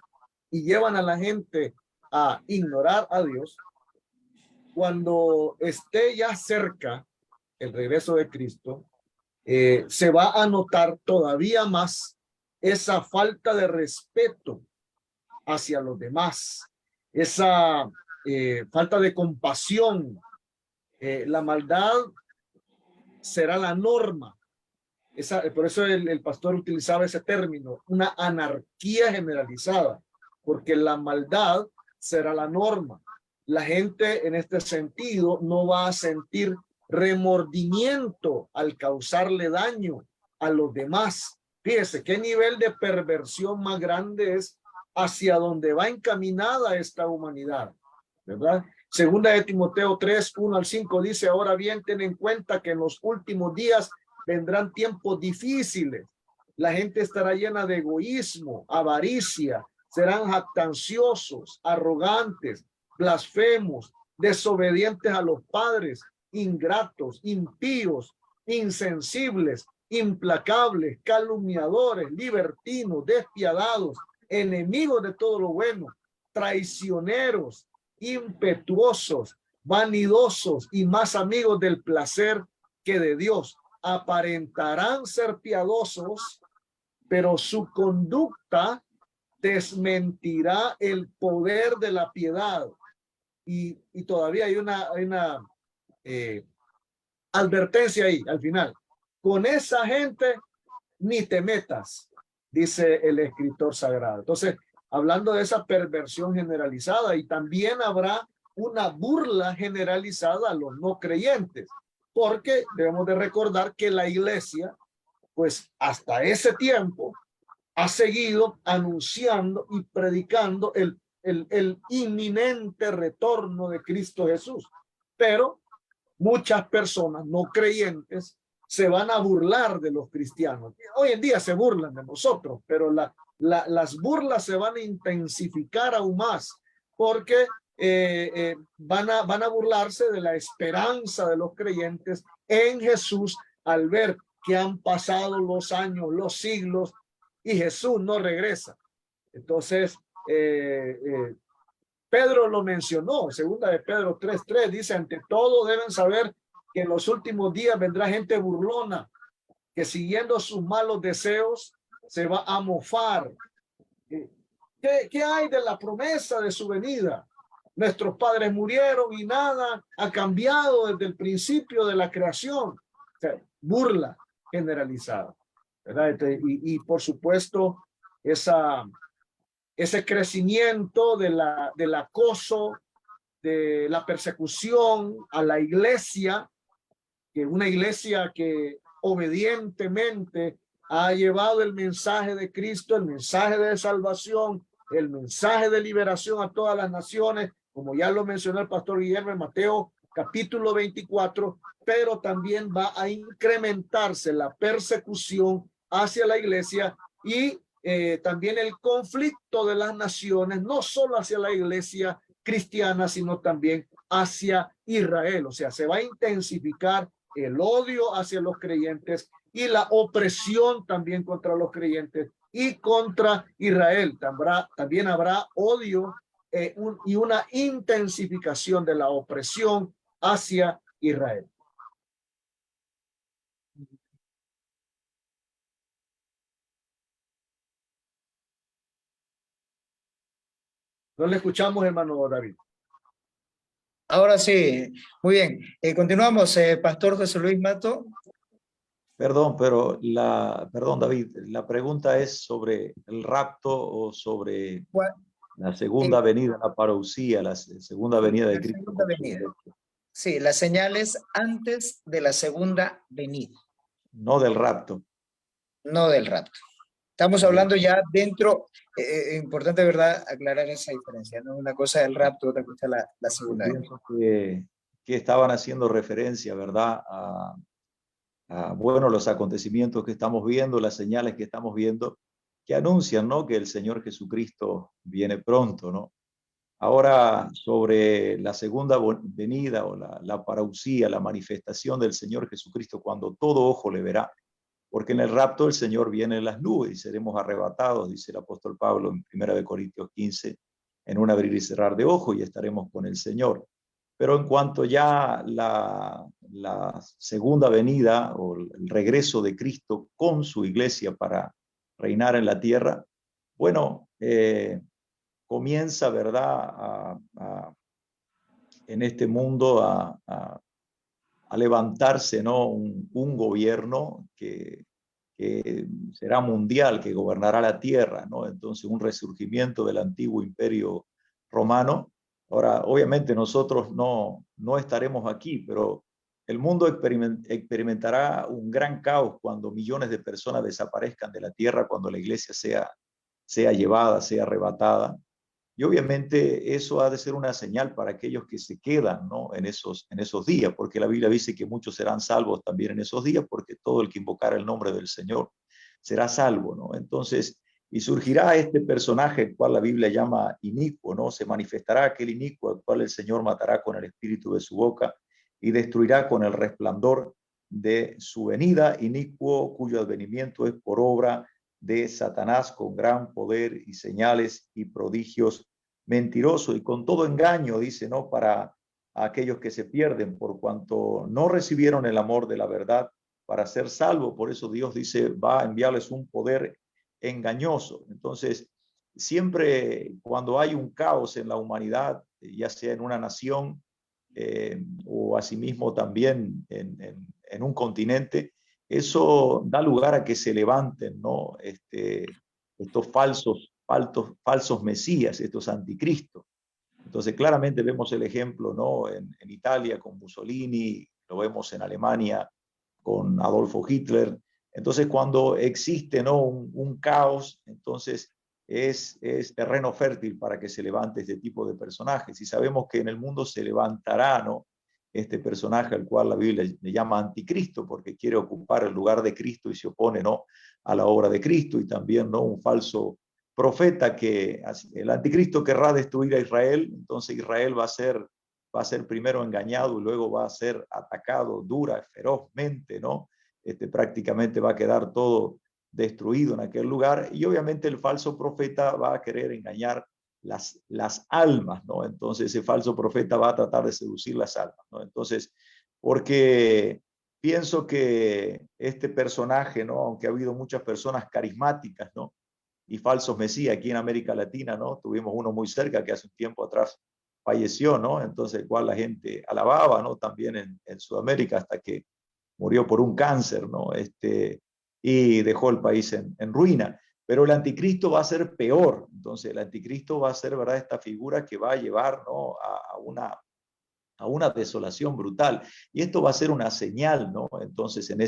y llevan a la gente a ignorar a Dios. Cuando esté ya cerca el regreso de Cristo, se va a notar todavía más esa falta de respeto hacia los demás, esa falta de compasión. La maldad será la norma. Por eso el pastor utilizaba ese término, una anarquía generalizada, porque la maldad será la norma. La gente en este sentido no va a sentir remordimiento al causarle daño a los demás. Fíjese qué nivel de perversión más grande es hacia donde va encaminada esta humanidad, ¿verdad? Segunda de Timoteo 3, 1 al 5 dice, ahora bien, ten en cuenta que en los últimos días vendrán tiempos difíciles. La gente estará llena de egoísmo, avaricia, serán jactanciosos, arrogantes, blasfemos, desobedientes a los padres, ingratos, impíos, insensibles, implacables, calumniadores, libertinos, despiadados, enemigos de todo lo bueno, traicioneros, impetuosos, vanidosos y más amigos del placer que de Dios. Aparentarán ser piadosos, pero su conducta desmentirá el poder de la piedad. Y todavía hay una advertencia ahí al final. Con esa gente ni te metas, dice el escritor sagrado. Entonces, hablando de esa perversión generalizada, y también habrá una burla generalizada a los no creyentes, porque debemos de recordar que la iglesia, pues hasta ese tiempo, ha seguido anunciando y predicando el inminente retorno de Cristo Jesús. Pero muchas personas no creyentes se van a burlar de los cristianos. Hoy en día se burlan de nosotros, pero las burlas se van a intensificar aún más, porque van a burlarse de la esperanza de los creyentes en Jesús al ver que han pasado los años, los siglos, y Jesús no regresa. Entonces, Pedro lo mencionó, segunda de Pedro 3:3, dice, ante todo deben saber que en los últimos días vendrá gente burlona, que siguiendo sus malos deseos se va a mofar. ¿Qué hay de la promesa de su venida? Nuestros padres murieron y nada ha cambiado desde el principio de la creación. O sea, burla generalizada, ¿verdad? Y por supuesto, ese crecimiento del acoso, de la persecución a la iglesia, que una iglesia que obedientemente ha llevado el mensaje de Cristo, el mensaje de salvación, el mensaje de liberación a todas las naciones, como ya lo mencionó el pastor Guillermo en Mateo capítulo 24, pero también va a incrementarse la persecución hacia la iglesia y también el conflicto de las naciones, no solo hacia la iglesia cristiana, sino también hacia Israel. O sea, se va a intensificar el odio hacia los creyentes y la opresión también contra los creyentes y contra Israel. También habrá odio y una intensificación de la opresión hacia Israel. No le escuchamos, hermano David. Ahora sí, muy bien. Continuamos, Pastor José Luis Mato. Perdón, pero perdón, David, la pregunta es sobre el rapto o sobre la segunda venida, la parousia, la segunda venida de Cristo. Segunda venida. Sí, las señales antes de la segunda venida. No del rapto. No del rapto. Estamos hablando ya dentro, importante, ¿verdad?, aclarar esa diferencia, ¿no? Una cosa es el rapto, otra cosa es la segunda venida. Pienso que estaban haciendo referencia, ¿verdad?, bueno, los acontecimientos que estamos viendo, las señales que estamos viendo, que anuncian, ¿no?, que el Señor Jesucristo viene pronto, ¿no? Ahora, sobre la segunda venida o la parousia, la manifestación del Señor Jesucristo, cuando todo ojo le verá, porque en el rapto el Señor viene en las nubes y seremos arrebatados, dice el apóstol Pablo en 1 Corintios 15, en un abrir y cerrar de ojo y estaremos con el Señor. Pero en cuanto ya la segunda venida o el regreso de Cristo con su iglesia para reinar en la tierra, bueno, comienza, ¿verdad?, en este mundo a levantarse, ¿no?, un gobierno que será mundial, que gobernará la tierra, ¿no? Entonces un resurgimiento del antiguo imperio romano. Ahora, obviamente nosotros no estaremos aquí, pero El mundo experimentará un gran caos cuando millones de personas desaparezcan de la tierra, cuando la iglesia sea llevada, sea arrebatada. Y obviamente eso ha de ser una señal para aquellos que se quedan, ¿no? en esos días, porque la Biblia dice que muchos serán salvos también en esos días, porque todo el que invocara el nombre del Señor será salvo, ¿no? Entonces, y surgirá este personaje, el cual la Biblia llama inicuo, ¿no? Se manifestará aquel inicuo, al cual el Señor matará con el espíritu de su boca y destruirá con el resplandor de su venida, inicuo cuyo advenimiento es por obra de Satanás, con gran poder y señales y prodigios, mentiroso y con todo engaño, dice, ¿no? Para aquellos que se pierden por cuanto no recibieron el amor de la verdad para ser salvos. Por eso Dios dice, va a enviarles un poder engañoso. Entonces, siempre cuando hay un caos en la humanidad, ya sea en una nación o asimismo también en un continente, eso da lugar a que se levanten, ¿no? Estos falsos mesías, estos anticristos. Entonces, claramente vemos el ejemplo, ¿no? En Italia con Mussolini, lo vemos en Alemania con Adolfo Hitler. Entonces, cuando existe, ¿no? un caos, entonces es terreno fértil para que se levante este tipo de personajes. Y sabemos que en el mundo se levantará, ¿no? Este personaje al cual la Biblia le llama anticristo, porque quiere ocupar el lugar de Cristo y se opone, ¿no? a la obra de Cristo, y también, ¿no? un falso profeta que el anticristo querrá destruir a Israel. Entonces Israel va a ser primero engañado y luego va a ser atacado dura, ferozmente, ¿no? Prácticamente va a quedar todo destruido en aquel lugar, y obviamente el falso profeta va a querer engañar las almas, ¿no? Entonces ese falso profeta va a tratar de seducir las almas, ¿no? Entonces, porque pienso que este personaje, ¿no? Aunque ha habido muchas personas carismáticas, ¿no? y falsos mesías aquí en América Latina, ¿no? Tuvimos uno muy cerca que hace un tiempo atrás falleció, ¿no? Entonces, el cual la gente alababa, ¿no? También en Sudamérica, hasta que murió por un cáncer, ¿no? Y dejó el país en ruina. Pero el anticristo va a ser peor. Entonces, el anticristo va a ser, ¿verdad?, esta figura que va a llevar, ¿no? a una desolación brutal. Y esto va a ser una señal, ¿no? Entonces, en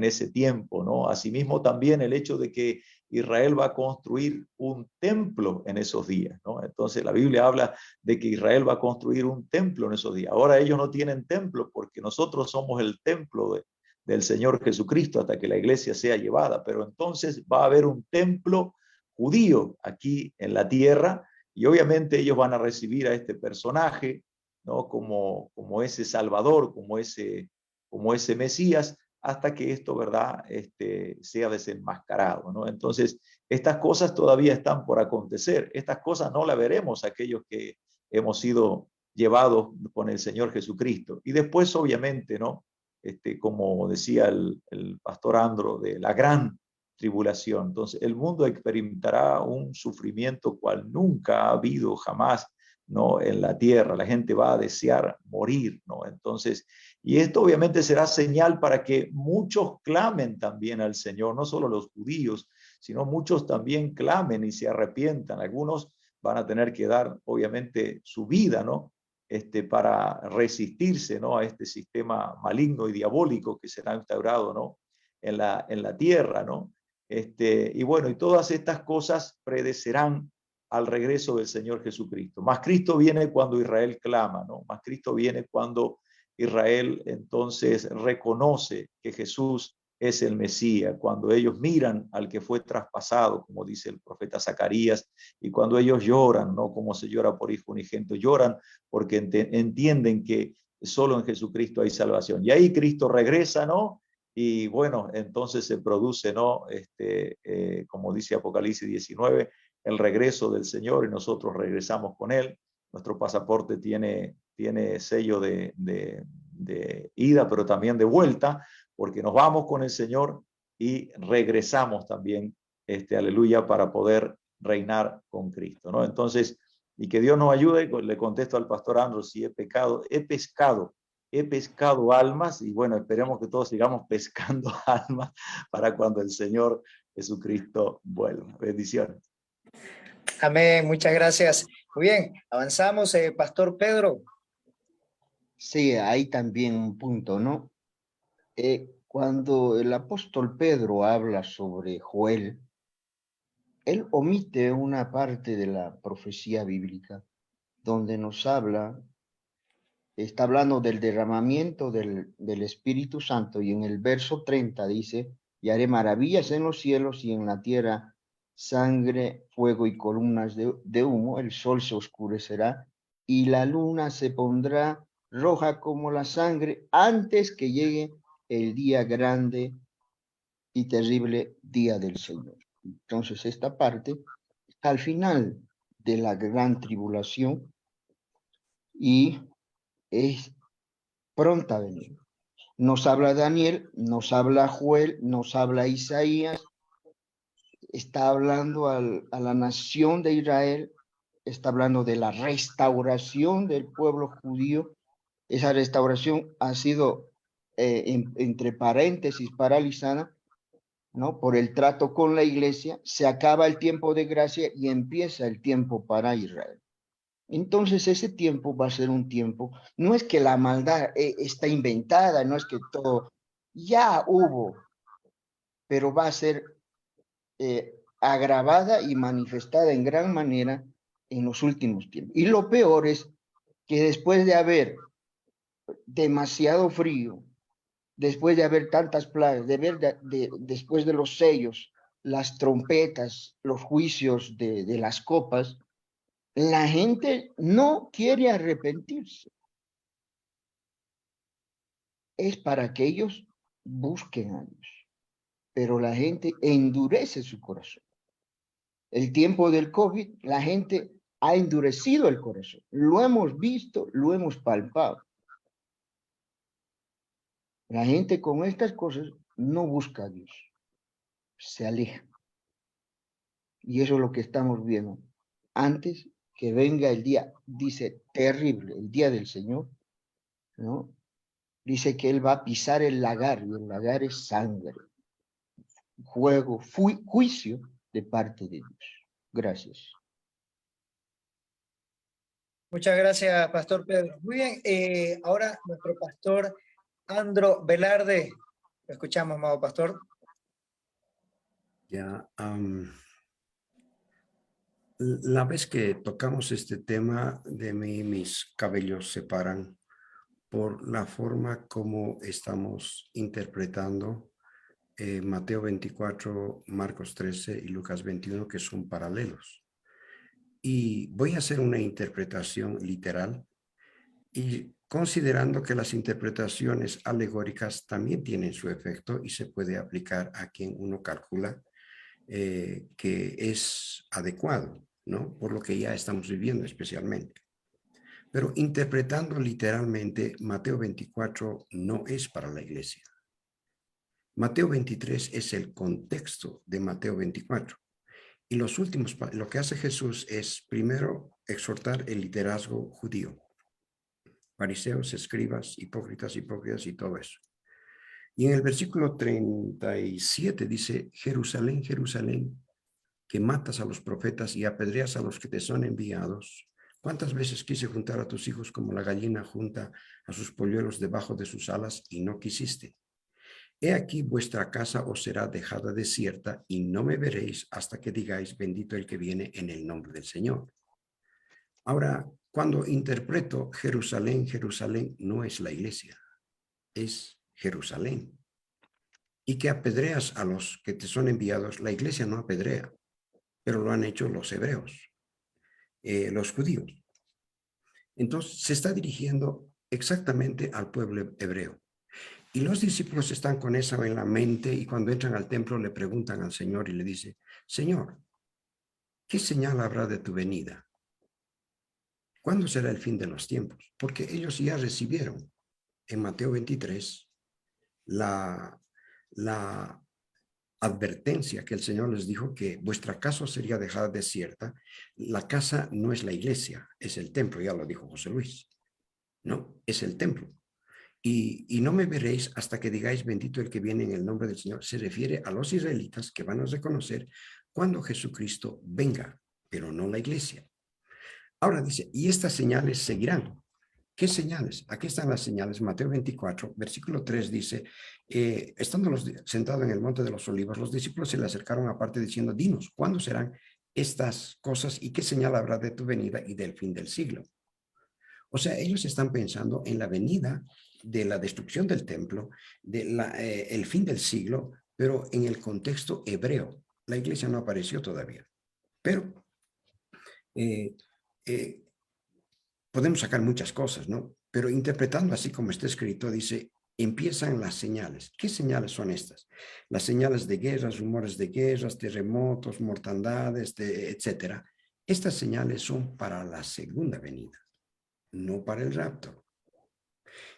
ese tiempo, ¿no? Asimismo, también el hecho de que Israel va a construir un templo en esos días, ¿no? Entonces, la Biblia habla de que Israel va a construir un templo en esos días. Ahora ellos no tienen templo porque nosotros somos el templo del Señor Jesucristo hasta que la iglesia sea llevada. Pero entonces va a haber un templo judío aquí en la tierra, y obviamente ellos van a recibir a este personaje, ¿no? como ese Salvador, como ese Mesías, hasta que esto, ¿verdad?, sea desenmascarado, ¿no? Entonces, estas cosas todavía están por acontecer. Estas cosas no las veremos aquellos que hemos sido llevados con el Señor Jesucristo. Y después, obviamente, ¿no? Como decía el pastor Andro, de la gran tribulación. Entonces, el mundo experimentará un sufrimiento cual nunca ha habido jamás, ¿no? en la tierra. La gente va a desear morir, ¿no? Entonces, y esto obviamente será señal para que muchos clamen también al Señor, no solo los judíos, sino muchos también clamen y se arrepientan. Algunos van a tener que dar obviamente su vida, ¿no? Para resistirse, ¿no? a este sistema maligno y diabólico que será instaurado, ¿no? en la tierra, ¿no? Y bueno, y todas estas cosas predecerán al regreso del Señor Jesucristo. Más Cristo viene cuando Israel clama, ¿no? Más Cristo viene cuando Israel entonces reconoce que Jesús es el Mesías, cuando ellos miran al que fue traspasado, como dice el profeta Zacarías, y cuando ellos lloran, ¿no? Como se llora por hijo unigénito, lloran porque entienden que solo en Jesucristo hay salvación. Y ahí Cristo regresa, ¿no? Y bueno, entonces se produce, ¿no? Como dice Apocalipsis 19, el regreso del Señor, y nosotros regresamos con Él. Nuestro pasaporte tiene sello de ida, pero también de vuelta, porque nos vamos con el Señor y regresamos también, aleluya, para poder reinar con Cristo, ¿no? Entonces, y que Dios nos ayude. Le contesto al pastor Andro, si he pescado almas, y bueno, esperemos que todos sigamos pescando almas para cuando el Señor Jesucristo vuelva. Bendiciones. Amén, muchas gracias. Muy bien, avanzamos, Pastor Pedro. Sí, hay también un punto, ¿no? Cuando el apóstol Pedro habla sobre Joel, él omite una parte de la profecía bíblica donde nos habla, está hablando del derramamiento del Espíritu Santo, y en el verso 30 dice, y haré maravillas en los cielos y en la tierra, sangre, fuego y columnas de humo, el sol se oscurecerá y la luna se pondrá roja como la sangre antes que llegue el día grande y terrible día del Señor. Entonces esta parte está al final de la gran tribulación y es pronta a venir. Nos habla Daniel, nos habla Joel, nos habla Isaías, está hablando a la nación de Israel, está hablando de la restauración del pueblo judío. Esa restauración ha sido, entre paréntesis, paralizada, ¿no? Por el trato con la iglesia. Se acaba el tiempo de gracia y empieza el tiempo para Israel. Entonces ese tiempo va a ser un tiempo, no es que la maldad está inventada, no es que todo, ya hubo, pero va a ser agravada y manifestada en gran manera en los últimos tiempos. Y lo peor es que después de haber demasiado frío, después de haber tantas plagas, después de los sellos, las trompetas, los juicios de las copas, la gente no quiere arrepentirse. Es para que ellos busquen a Dios, pero la gente endurece su corazón. El tiempo del COVID, la gente ha endurecido el corazón. Lo hemos visto, lo hemos palpado. La gente con estas cosas no busca a Dios, se aleja. Y eso es lo que estamos viendo. Antes que venga el día, dice, terrible, el día del Señor, ¿no? Dice que Él va a pisar el lagar, y el lagar es sangre, fuego, juicio de parte de Dios. Gracias. Muchas gracias, Pastor Pedro. Muy bien, ahora nuestro pastor Andro Velarde. Lo escuchamos, amado pastor. Ya, la vez que tocamos este tema, de mí mis cabellos se paran por la forma como estamos interpretando Mateo 24, Marcos 13 y Lucas 21, que son paralelos. Y voy a hacer una interpretación literal, y considerando que las interpretaciones alegóricas también tienen su efecto y se puede aplicar a quien uno calcula que es adecuado, ¿no? Por lo que ya estamos viviendo especialmente. Pero interpretando literalmente, Mateo 24 no es para la iglesia. Mateo 23 es el contexto de Mateo 24. Y los últimos, lo que hace Jesús es primero exhortar el liderazgo judío. Fariseos, escribas, hipócritas y todo eso. Y en el versículo 37 dice, Jerusalén, Jerusalén, que matas a los profetas y apedreas a los que te son enviados. ¿Cuántas veces quise juntar a tus hijos como la gallina junta a sus polluelos debajo de sus alas y no quisiste? He aquí vuestra casa os será dejada desierta y no me veréis hasta que digáis bendito el que viene en el nombre del Señor. Ahora, cuando interpreto Jerusalén, Jerusalén no es la iglesia, es Jerusalén. Y que apedreas a los que te son enviados, la iglesia no apedrea, pero lo han hecho los hebreos, los judíos. Entonces se está dirigiendo exactamente al pueblo hebreo. Y los discípulos están con eso en la mente, y cuando entran al templo le preguntan al Señor y le dicen, Señor, ¿qué señal habrá de tu venida? ¿Cuándo será el fin de los tiempos? Porque ellos ya recibieron en Mateo 23 la advertencia que el Señor les dijo que vuestra casa sería dejada desierta. La casa no es la iglesia, es el templo, ya lo dijo José Luis, ¿no? Es el templo. Y no me veréis hasta que digáis bendito el que viene en el nombre del Señor. Se refiere a los israelitas que van a reconocer cuando Jesucristo venga, pero no la iglesia. Ahora dice, y estas señales seguirán. ¿Qué señales? Aquí están las señales. Mateo 24, versículo 3 dice, estando sentados en el monte de los olivos, los discípulos se le acercaron aparte diciendo, dinos, ¿cuándo serán estas cosas y qué señal habrá de tu venida y del fin del siglo? O sea, ellos están pensando en la venida de la destrucción del templo, el fin del siglo, pero en el contexto hebreo. La iglesia no apareció todavía. Pero podemos sacar muchas cosas, ¿no? Pero interpretando así como está escrito, dice, empiezan las señales. ¿Qué señales son estas? Las señales de guerras, rumores de guerras, terremotos, mortandades, etcétera. Estas señales son para la segunda venida, no para el rapto.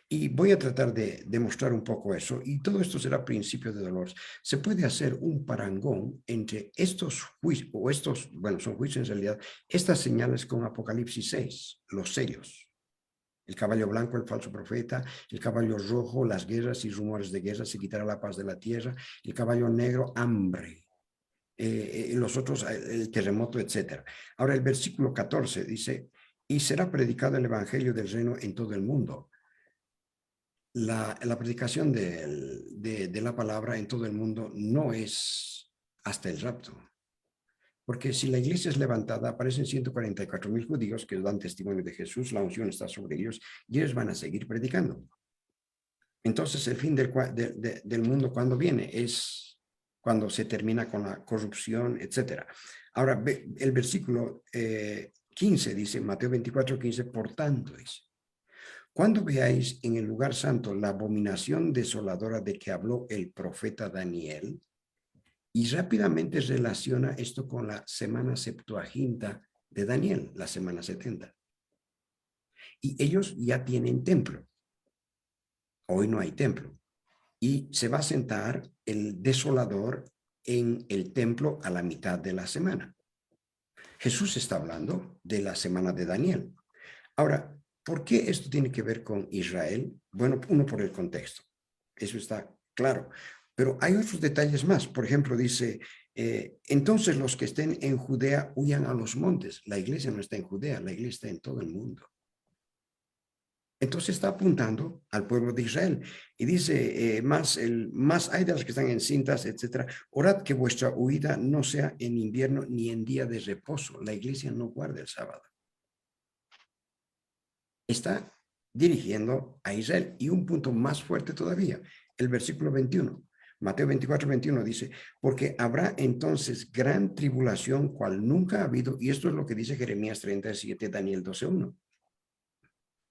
Y voy a tratar de demostrar un poco eso, y todo esto será principio de dolor. Se puede hacer un parangón entre estos juicios, o estos, bueno, son juicios en realidad, estas señales con Apocalipsis 6, los sellos. El caballo blanco, el falso profeta, el caballo rojo, las guerras y rumores de guerra, se quitará la paz de la tierra, el caballo negro, hambre, los otros, el terremoto, etc. Ahora el versículo 14 dice, y será predicado el evangelio del reino en todo el mundo. La predicación de la palabra en todo el mundo no es hasta el rapto. Porque si la iglesia es levantada, aparecen 144,000 judíos que dan testimonio de Jesús, la unción está sobre ellos y ellos van a seguir predicando. Entonces el fin del mundo, ¿cuándo viene? Es cuando se termina con la corrupción, etc. Ahora, el versículo 15 dice, Mateo 24:15, por tanto dice, cuando veáis en el lugar santo la abominación desoladora de que habló el profeta Daniel, y rápidamente relaciona esto con la semana septuaginta de Daniel, la semana 70. Y ellos ya tienen templo. Hoy no hay templo. Y se va a sentar el desolador en el templo a la mitad de la semana. Jesús está hablando de la semana de Daniel. Ahora, ¿por qué esto tiene que ver con Israel? Bueno, uno, por el contexto. Eso está claro. Pero hay otros detalles más. Por ejemplo, dice, entonces los que estén en Judea huyan a los montes. La iglesia no está en Judea, la iglesia está en todo el mundo. Entonces está apuntando al pueblo de Israel. Y dice, más hay de los que están encintas, etcétera. Orad que vuestra huida no sea en invierno ni en día de reposo. La iglesia no guarda el sábado. Está dirigiendo a Israel. Y un punto más fuerte todavía, el versículo 21. Mateo 24:21 dice, porque habrá entonces gran tribulación cual nunca ha habido, y esto es lo que dice Jeremías 37, Daniel 12:1,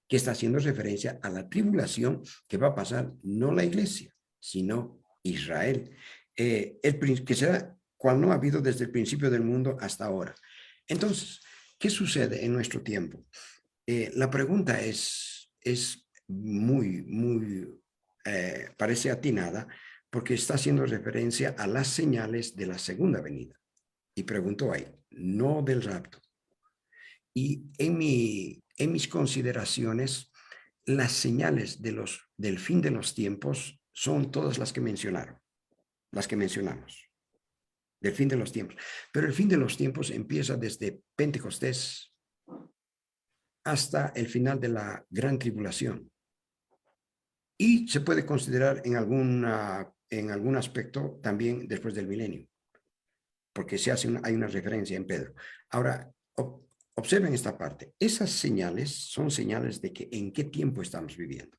que está haciendo referencia a la tribulación que va a pasar no la iglesia, sino Israel, que será cual no ha habido desde el principio del mundo hasta ahora. Entonces, ¿qué sucede en nuestro tiempo? La pregunta es parece atinada, porque está haciendo referencia a las señales de la segunda venida. Y preguntó ahí, no del rapto. Y en mis consideraciones, las señales del fin de los tiempos son todas las que mencionamos, del fin de los tiempos. Pero el fin de los tiempos empieza desde Pentecostés hasta el final de la gran tribulación. Y se puede considerar en algún aspecto también después del milenio, porque hay una referencia en Pedro. Ahora, observen esta parte. Esas señales son señales de que en qué tiempo estamos viviendo.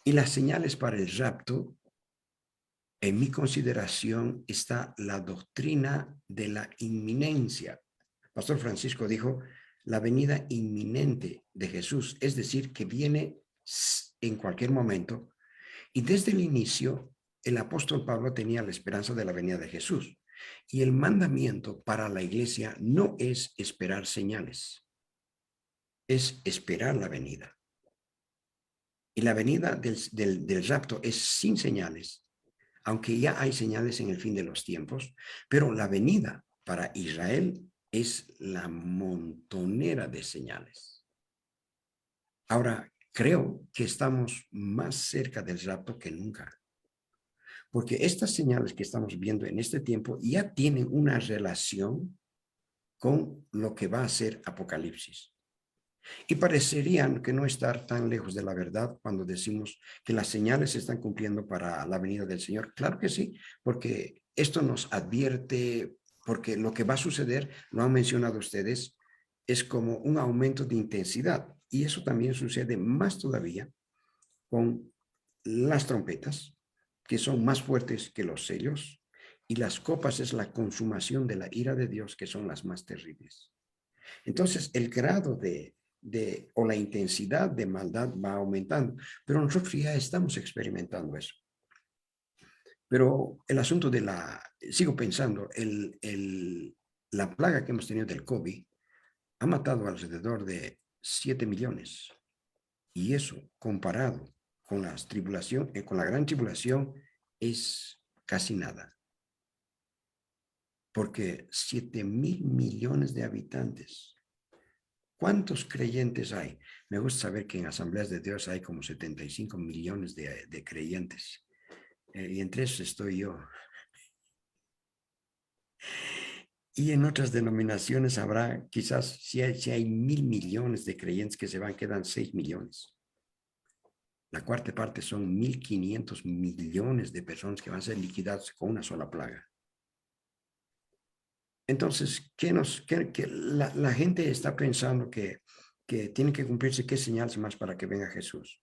Y las señales para el rapto, en mi consideración, está la doctrina de la inminencia. Pastor Francisco dijo, la venida inminente de Jesús, es decir, que viene en cualquier momento. Y desde el inicio, el apóstol Pablo tenía la esperanza de la venida de Jesús. Y el mandamiento para la iglesia no es esperar señales, es esperar la venida. Y la venida del rapto es sin señales, aunque ya hay señales en el fin de los tiempos, pero la venida para Israel es la montonera de señales. Ahora, creo que estamos más cerca del rapto que nunca. Porque estas señales que estamos viendo en este tiempo ya tienen una relación con lo que va a ser Apocalipsis. Y parecerían que no estar tan lejos de la verdad cuando decimos que las señales se están cumpliendo para la venida del Señor. Claro que sí, porque esto nos advierte, porque lo que va a suceder, lo han mencionado ustedes, es como un aumento de intensidad. Y eso también sucede más todavía con las trompetas, que son más fuertes que los sellos, y las copas es la consumación de la ira de Dios, que son las más terribles. Entonces, el grado o la intensidad de maldad va aumentando, pero nosotros ya estamos experimentando eso. Pero el asunto sigo pensando, la plaga que hemos tenido del COVID ha matado alrededor de 7 millones. Y eso, comparado con con la gran tribulación, es casi nada. Porque 7.000 millones de habitantes. ¿Cuántos creyentes hay? Me gusta saber que en Asambleas de Dios hay como 75 millones de creyentes. Y entre esos estoy yo. Y en otras denominaciones habrá quizás, si hay 1.000 millones de creyentes que se van, quedan 6 millones. La cuarta parte son 1.500 millones de personas que van a ser liquidadas con una sola plaga. Entonces, la gente está pensando que tiene que cumplirse qué señales más para que venga Jesús.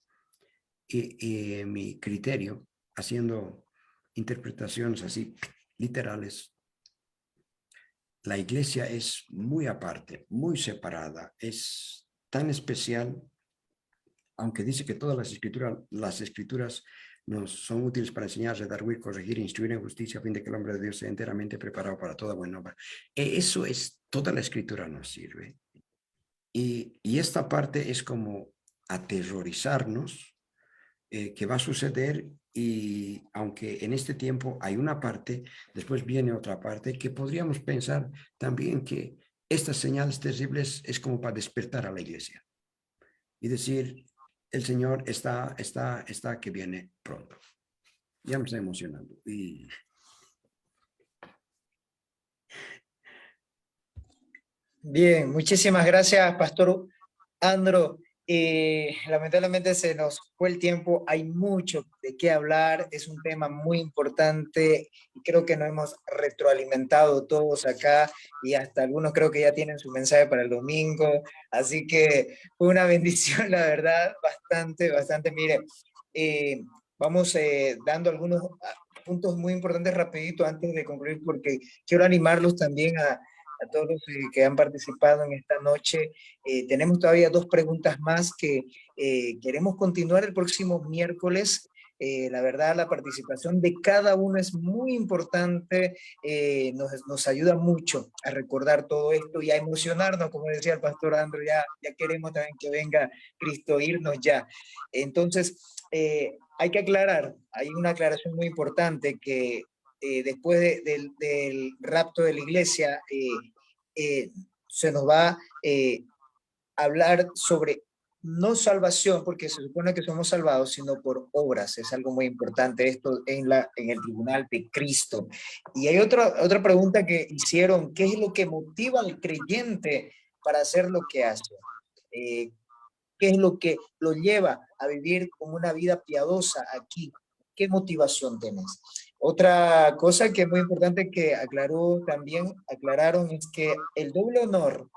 Y en mi criterio, haciendo interpretaciones así literales, la iglesia es muy aparte, muy separada, es tan especial, aunque dice que todas las escrituras nos son útiles para enseñar, redarguir, corregir, instruir en justicia, a fin de que el hombre de Dios sea enteramente preparado para toda buena obra. Eso es, toda la escritura nos sirve. Y esta parte es como aterrorizarnos, que va a suceder, y aunque en este tiempo hay una parte, después viene otra parte, que podríamos pensar también que estas señales terribles es como para despertar a la iglesia y decir, el Señor está que viene pronto. Ya me está emocionando. Bien, muchísimas gracias, Pastor Andro. Lamentablemente se nos fue el tiempo, hay mucho de qué hablar, es un tema muy importante y creo que nos hemos retroalimentado todos acá y hasta algunos creo que ya tienen su mensaje para el domingo, así que fue una bendición, la verdad, bastante. Mire, vamos dando algunos puntos muy importantes rapidito antes de concluir porque quiero animarlos también a todos los que han participado en esta noche. Tenemos todavía 2 preguntas más que queremos continuar el próximo miércoles. La verdad, la participación de cada uno es muy importante, nos ayuda mucho a recordar todo esto y a emocionarnos, como decía el pastor Andro, ya queremos también que venga Cristo, irnos ya. Entonces, hay que aclarar, hay una aclaración muy importante que después del rapto de la iglesia, se nos va a hablar sobre no salvación, porque se supone que somos salvados, sino por obras. Es algo muy importante esto en el tribunal de Cristo. Y hay otra pregunta que hicieron, ¿qué es lo que motiva al creyente para hacer lo que hace? ¿Qué es lo que lo lleva a vivir como una vida piadosa aquí? ¿Qué motivación tienes? Otra cosa que es muy importante que aclararon es que el doble honor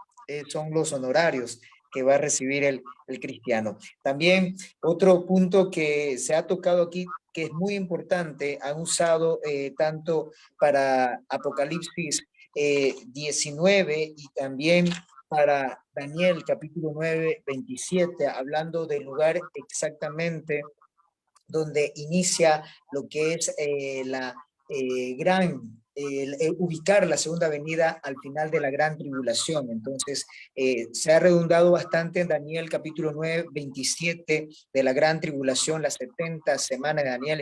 son los honorarios que va a recibir el cristiano. También otro punto que se ha tocado aquí, que es muy importante, han usado tanto para Apocalipsis 19 y también para Daniel capítulo 9, 27, hablando del lugar exactamente donde inicia lo que es ubicar la segunda venida al final de la gran tribulación. Entonces, se ha redundado bastante en Daniel capítulo 9, 27 de la gran tribulación, las 70 semanas de Daniel,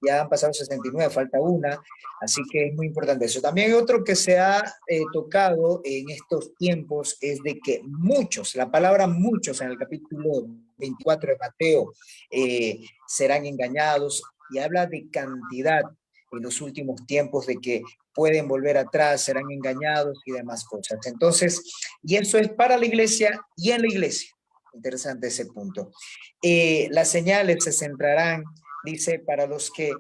ya han pasado 69, falta una, así que es muy importante eso. También hay otro que se ha tocado en estos tiempos, es de que la palabra muchos en el capítulo 24 de Mateo serán engañados, y habla de cantidad. en los últimos tiempos de que pueden volver atrás, serán engañados y demás cosas. Entonces, y eso es para la iglesia y en la iglesia. Interesante ese punto. Las señales se centrarán, dice, para los que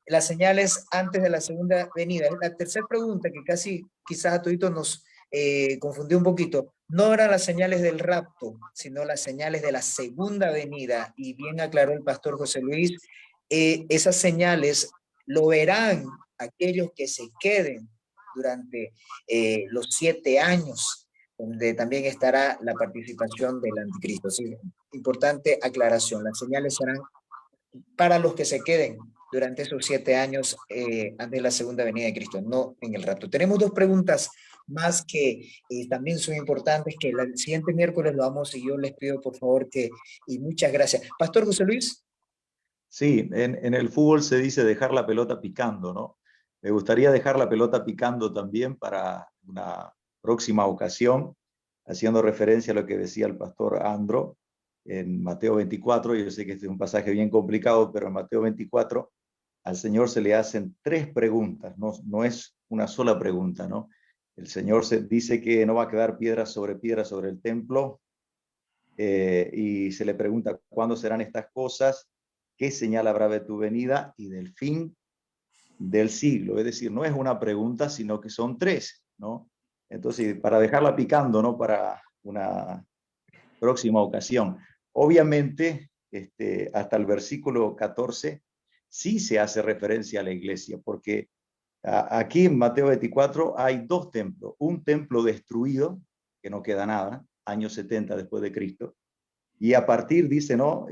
las señales antes de la segunda venida. La tercera pregunta que casi quizás a toditos nos confundió un poquito. No eran las señales del rapto, sino las señales de la segunda venida. Y bien aclaró el pastor José Luis, esas señales lo verán aquellos que se queden durante los 7 años, donde también estará la participación del anticristo. Sí, importante aclaración, las señales serán para los que se queden durante esos 7 años antes de la segunda venida de Cristo, no en el rapto. Tenemos 2 preguntas más que también son importantes, que el siguiente miércoles lo vamos y yo les pido por favor que, y muchas gracias. Pastor José Luis. Sí, en el fútbol se dice dejar la pelota picando, ¿no? Me gustaría dejar la pelota picando también para una próxima ocasión, haciendo referencia a lo que decía el pastor Andro en Mateo 24. Yo sé que este es un pasaje bien complicado, pero en Mateo 24 al Señor se le hacen 3 preguntas, no es una sola pregunta, ¿no? El Señor dice que no va a quedar piedra sobre el templo, y se le pregunta cuándo serán estas cosas, qué señal habrá de tu venida y del fin del siglo. Es decir, no es una pregunta, sino que son 3, ¿no? Entonces, para dejarla picando, ¿no? Para una próxima ocasión. Obviamente, hasta el versículo 14, sí se hace referencia a la iglesia, porque aquí en Mateo 24 hay 2 templos. Un templo destruido, que no queda nada, años 70 después de Cristo, y a partir, dice, ¿no?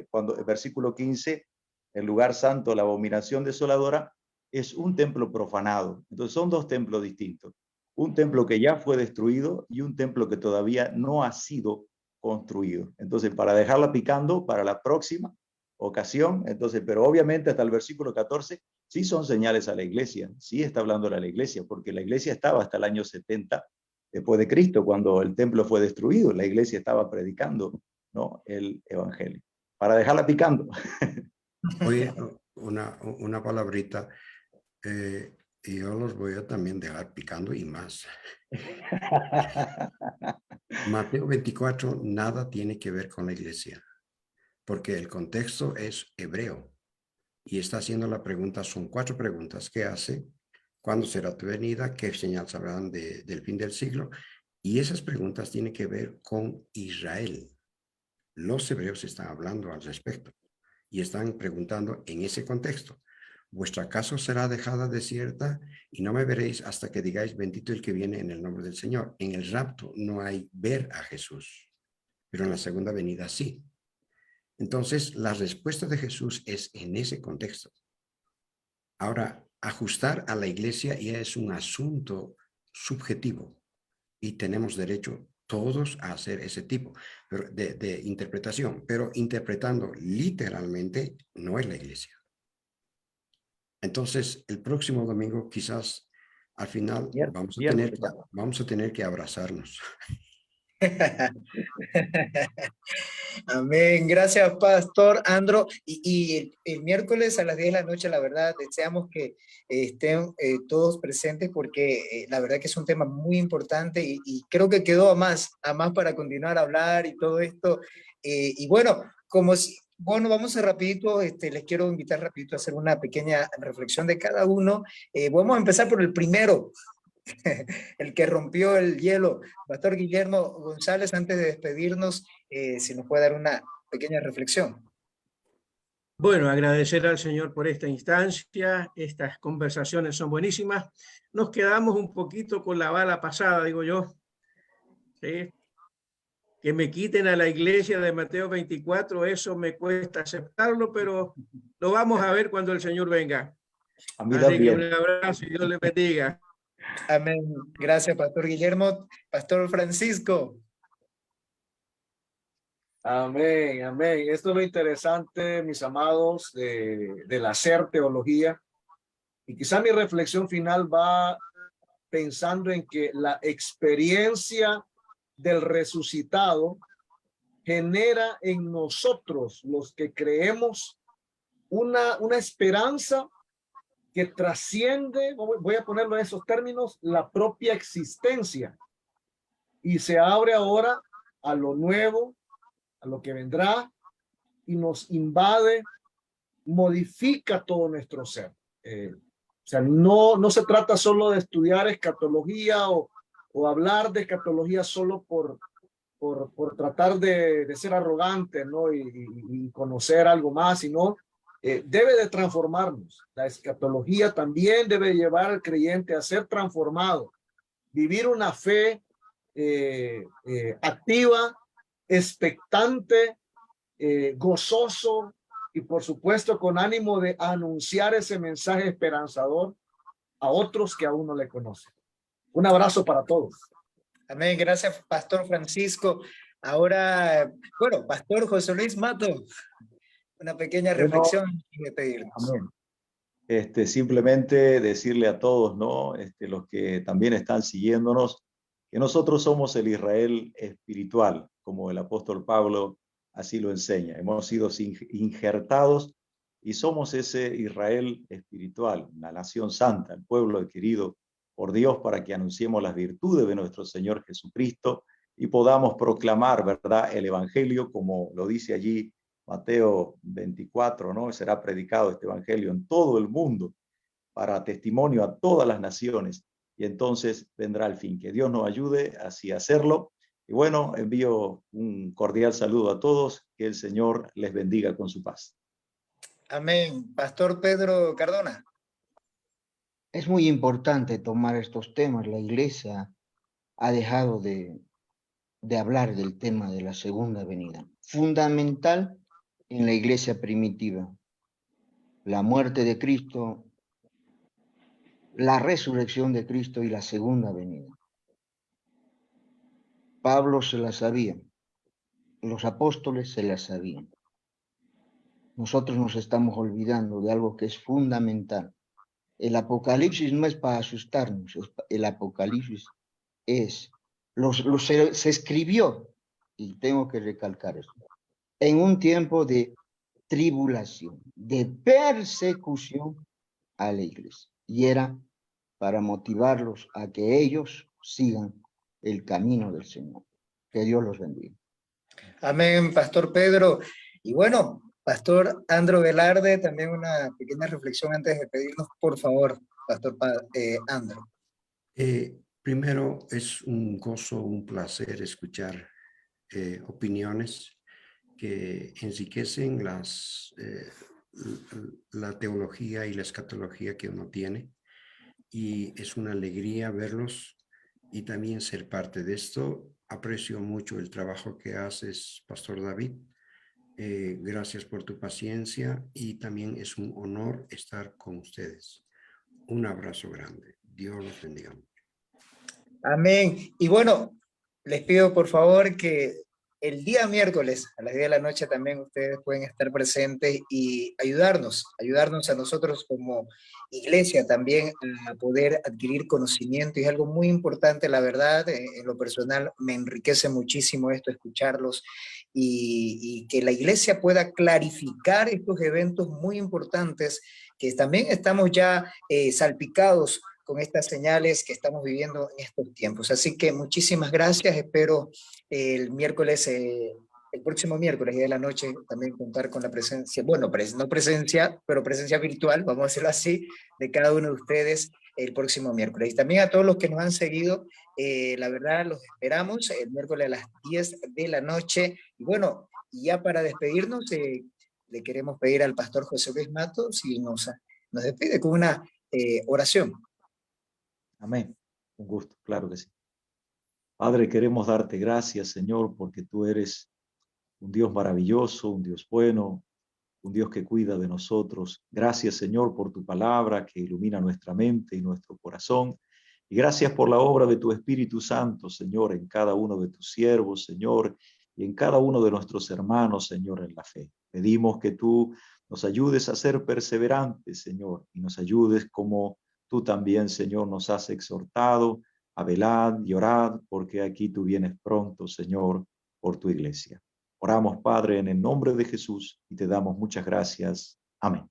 Cuando el versículo 15, el lugar santo, la abominación desoladora, es un templo profanado. Entonces son 2 templos distintos. Un templo que ya fue destruido y un templo que todavía no ha sido construido. Entonces, para dejarla picando para la próxima ocasión, entonces, pero obviamente hasta el versículo 14, sí son señales a la iglesia, sí está hablando a la iglesia, porque la iglesia estaba hasta el año 70 después de Cristo, cuando el templo fue destruido, la iglesia estaba predicando, ¿no? El evangelio. Para dejarla picando. Oye, una palabrita, y yo los voy a también dejar picando y más. Mateo 24 nada tiene que ver con la iglesia, porque el contexto es hebreo y está haciendo la pregunta, son 4 preguntas que hace: ¿cuándo será tu venida? ¿Qué señal sabrán del fin del siglo? Y esas preguntas tienen que ver con Israel. Los hebreos están hablando al respecto y están preguntando en ese contexto: vuestra casa será dejada desierta y no me veréis hasta que digáis bendito el que viene en el nombre del Señor. En el rapto no hay ver a Jesús, pero en la segunda venida sí. Entonces, la respuesta de Jesús es en ese contexto. Ahora, ajustar a la iglesia ya es un asunto subjetivo y tenemos derecho todos a hacer ese tipo de interpretación, pero interpretando literalmente no es la iglesia. Entonces, el próximo domingo quizás al final vamos a tener que abrazarnos. Amén. Gracias, Pastor Andro. Y el miércoles a las 10 de la noche, la verdad, deseamos que estén todos presentes porque la verdad que es un tema muy importante y creo que quedó a más para continuar a hablar y todo esto. Y bueno, bueno, vamos a rapidito, les quiero invitar rapidito a hacer una pequeña reflexión de cada uno. Vamos a empezar por el primero. El que rompió el hielo, Pastor Guillermo González, antes de despedirnos, si nos puede dar una pequeña reflexión. Bueno, agradecer al Señor por esta instancia, estas conversaciones son buenísimas. Nos quedamos un poquito con la bala pasada, digo yo, ¿sí? Que me quiten a la iglesia de Mateo 24, eso me cuesta aceptarlo, pero lo vamos a ver cuando el Señor venga. A mí Así también. que un abrazo y Dios le bendiga. Amén. Gracias, Pastor Guillermo. Pastor Francisco. Amén, amén. Esto es lo interesante, mis amados, del hacer teología. Y quizá mi reflexión final va pensando en que la experiencia del resucitado genera en nosotros, los que creemos, una esperanza que trasciende, voy a ponerlo en esos términos, la propia existencia, y se abre ahora a lo nuevo, a lo que vendrá, y nos invade, modifica todo nuestro ser. O sea, no se trata solo de estudiar escatología o hablar de escatología solo por tratar de ser arrogante, ¿no? Y conocer algo más, sino debe de transformarnos. La escatología también debe llevar al creyente a ser transformado, vivir una fe activa, expectante, gozoso y por supuesto con ánimo de anunciar ese mensaje esperanzador a otros que aún no le conocen. Un abrazo para todos. Amén, gracias, Pastor Francisco. Ahora, bueno, Pastor José Luis Mato, una pequeña reflexión y despedirnos. Amén. Simplemente decirle a todos, ¿no? Los que también están siguiéndonos, que nosotros somos el Israel espiritual, como el apóstol Pablo así lo enseña. Hemos sido injertados y somos ese Israel espiritual, la nación santa, el pueblo querido por Dios, para que anunciemos las virtudes de nuestro Señor Jesucristo y podamos proclamar, ¿verdad?, el Evangelio, como lo dice allí Mateo 24, ¿no? Será predicado este Evangelio en todo el mundo para testimonio a todas las naciones, y entonces vendrá el fin. Que Dios nos ayude así a hacerlo. Y bueno, envío un cordial saludo a todos, que el Señor les bendiga con su paz. Amén. Pastor Pedro Cardona. Es muy importante tomar estos temas. La iglesia ha dejado de hablar del tema de la segunda venida. Fundamental en la iglesia primitiva. La muerte de Cristo, la resurrección de Cristo y la segunda venida. Pablo se la sabía. Los apóstoles se la sabían. Nosotros nos estamos olvidando de algo que es fundamental. El Apocalipsis no es para asustarnos. El Apocalipsis es, se escribió, y tengo que recalcar esto, en un tiempo de tribulación, de persecución a la iglesia. Y era para motivarlos a que ellos sigan el camino del Señor. Que Dios los bendiga. Amén, Pastor Pedro. Y bueno, Pastor Andro Velarde, también una pequeña reflexión antes de pedirnos, por favor, Pastor Andro. Primero, es un gozo, un placer escuchar opiniones que enriquecen la teología y la escatología que uno tiene, y es una alegría verlos y también ser parte de esto. Aprecio mucho el trabajo que haces, Pastor David. Gracias por tu paciencia, y también es un honor estar con ustedes. Un abrazo grande. Dios los bendiga. Amén. Y bueno, les pido por favor que el día miércoles a las 10 de la noche también ustedes pueden estar presentes y ayudarnos a nosotros como iglesia también a poder adquirir conocimiento. Y es algo muy importante, la verdad, en lo personal me enriquece muchísimo esto, escucharlos y que la iglesia pueda clarificar estos eventos muy importantes que también estamos ya salpicados con estas señales que estamos viviendo en estos tiempos. Así que muchísimas gracias, espero el miércoles, el próximo miércoles de la noche también contar con la presencia, bueno, no presencia, pero presencia virtual, vamos a decirlo así, de cada uno de ustedes el próximo miércoles. Y también a todos los que nos han seguido, la verdad los esperamos el miércoles a las 10 de la noche. Y bueno, ya para despedirnos, le queremos pedir al pastor José Luis Matos si nos despide con una oración. Amén. Un gusto, claro que sí. Padre, queremos darte gracias, Señor, porque tú eres un Dios maravilloso, un Dios bueno, un Dios que cuida de nosotros. Gracias, Señor, por tu palabra que ilumina nuestra mente y nuestro corazón. Y gracias por la obra de tu Espíritu Santo, Señor, en cada uno de tus siervos, Señor, y en cada uno de nuestros hermanos, Señor, en la fe. Pedimos que tú nos ayudes a ser perseverantes, Señor, y nos ayudes como tú también, Señor, nos has exhortado a velad y orad, porque aquí tú vienes pronto, Señor, por tu iglesia. Oramos, Padre, en el nombre de Jesús, y te damos muchas gracias. Amén.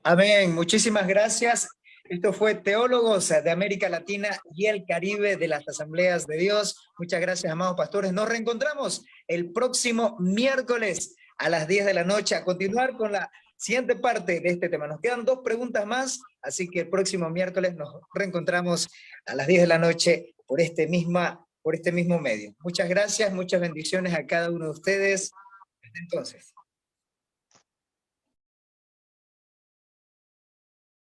Amén. Muchísimas gracias. Esto fue Teólogos de América Latina y el Caribe de las Asambleas de Dios. Muchas gracias, amados pastores. Nos reencontramos el próximo miércoles a las 10 de la noche a continuar con la siguiente parte de este tema. Nos quedan 2 preguntas más, así que el próximo miércoles nos reencontramos a las 10 de la noche por este mismo medio. Muchas gracias, muchas bendiciones a cada uno de ustedes. Hasta entonces.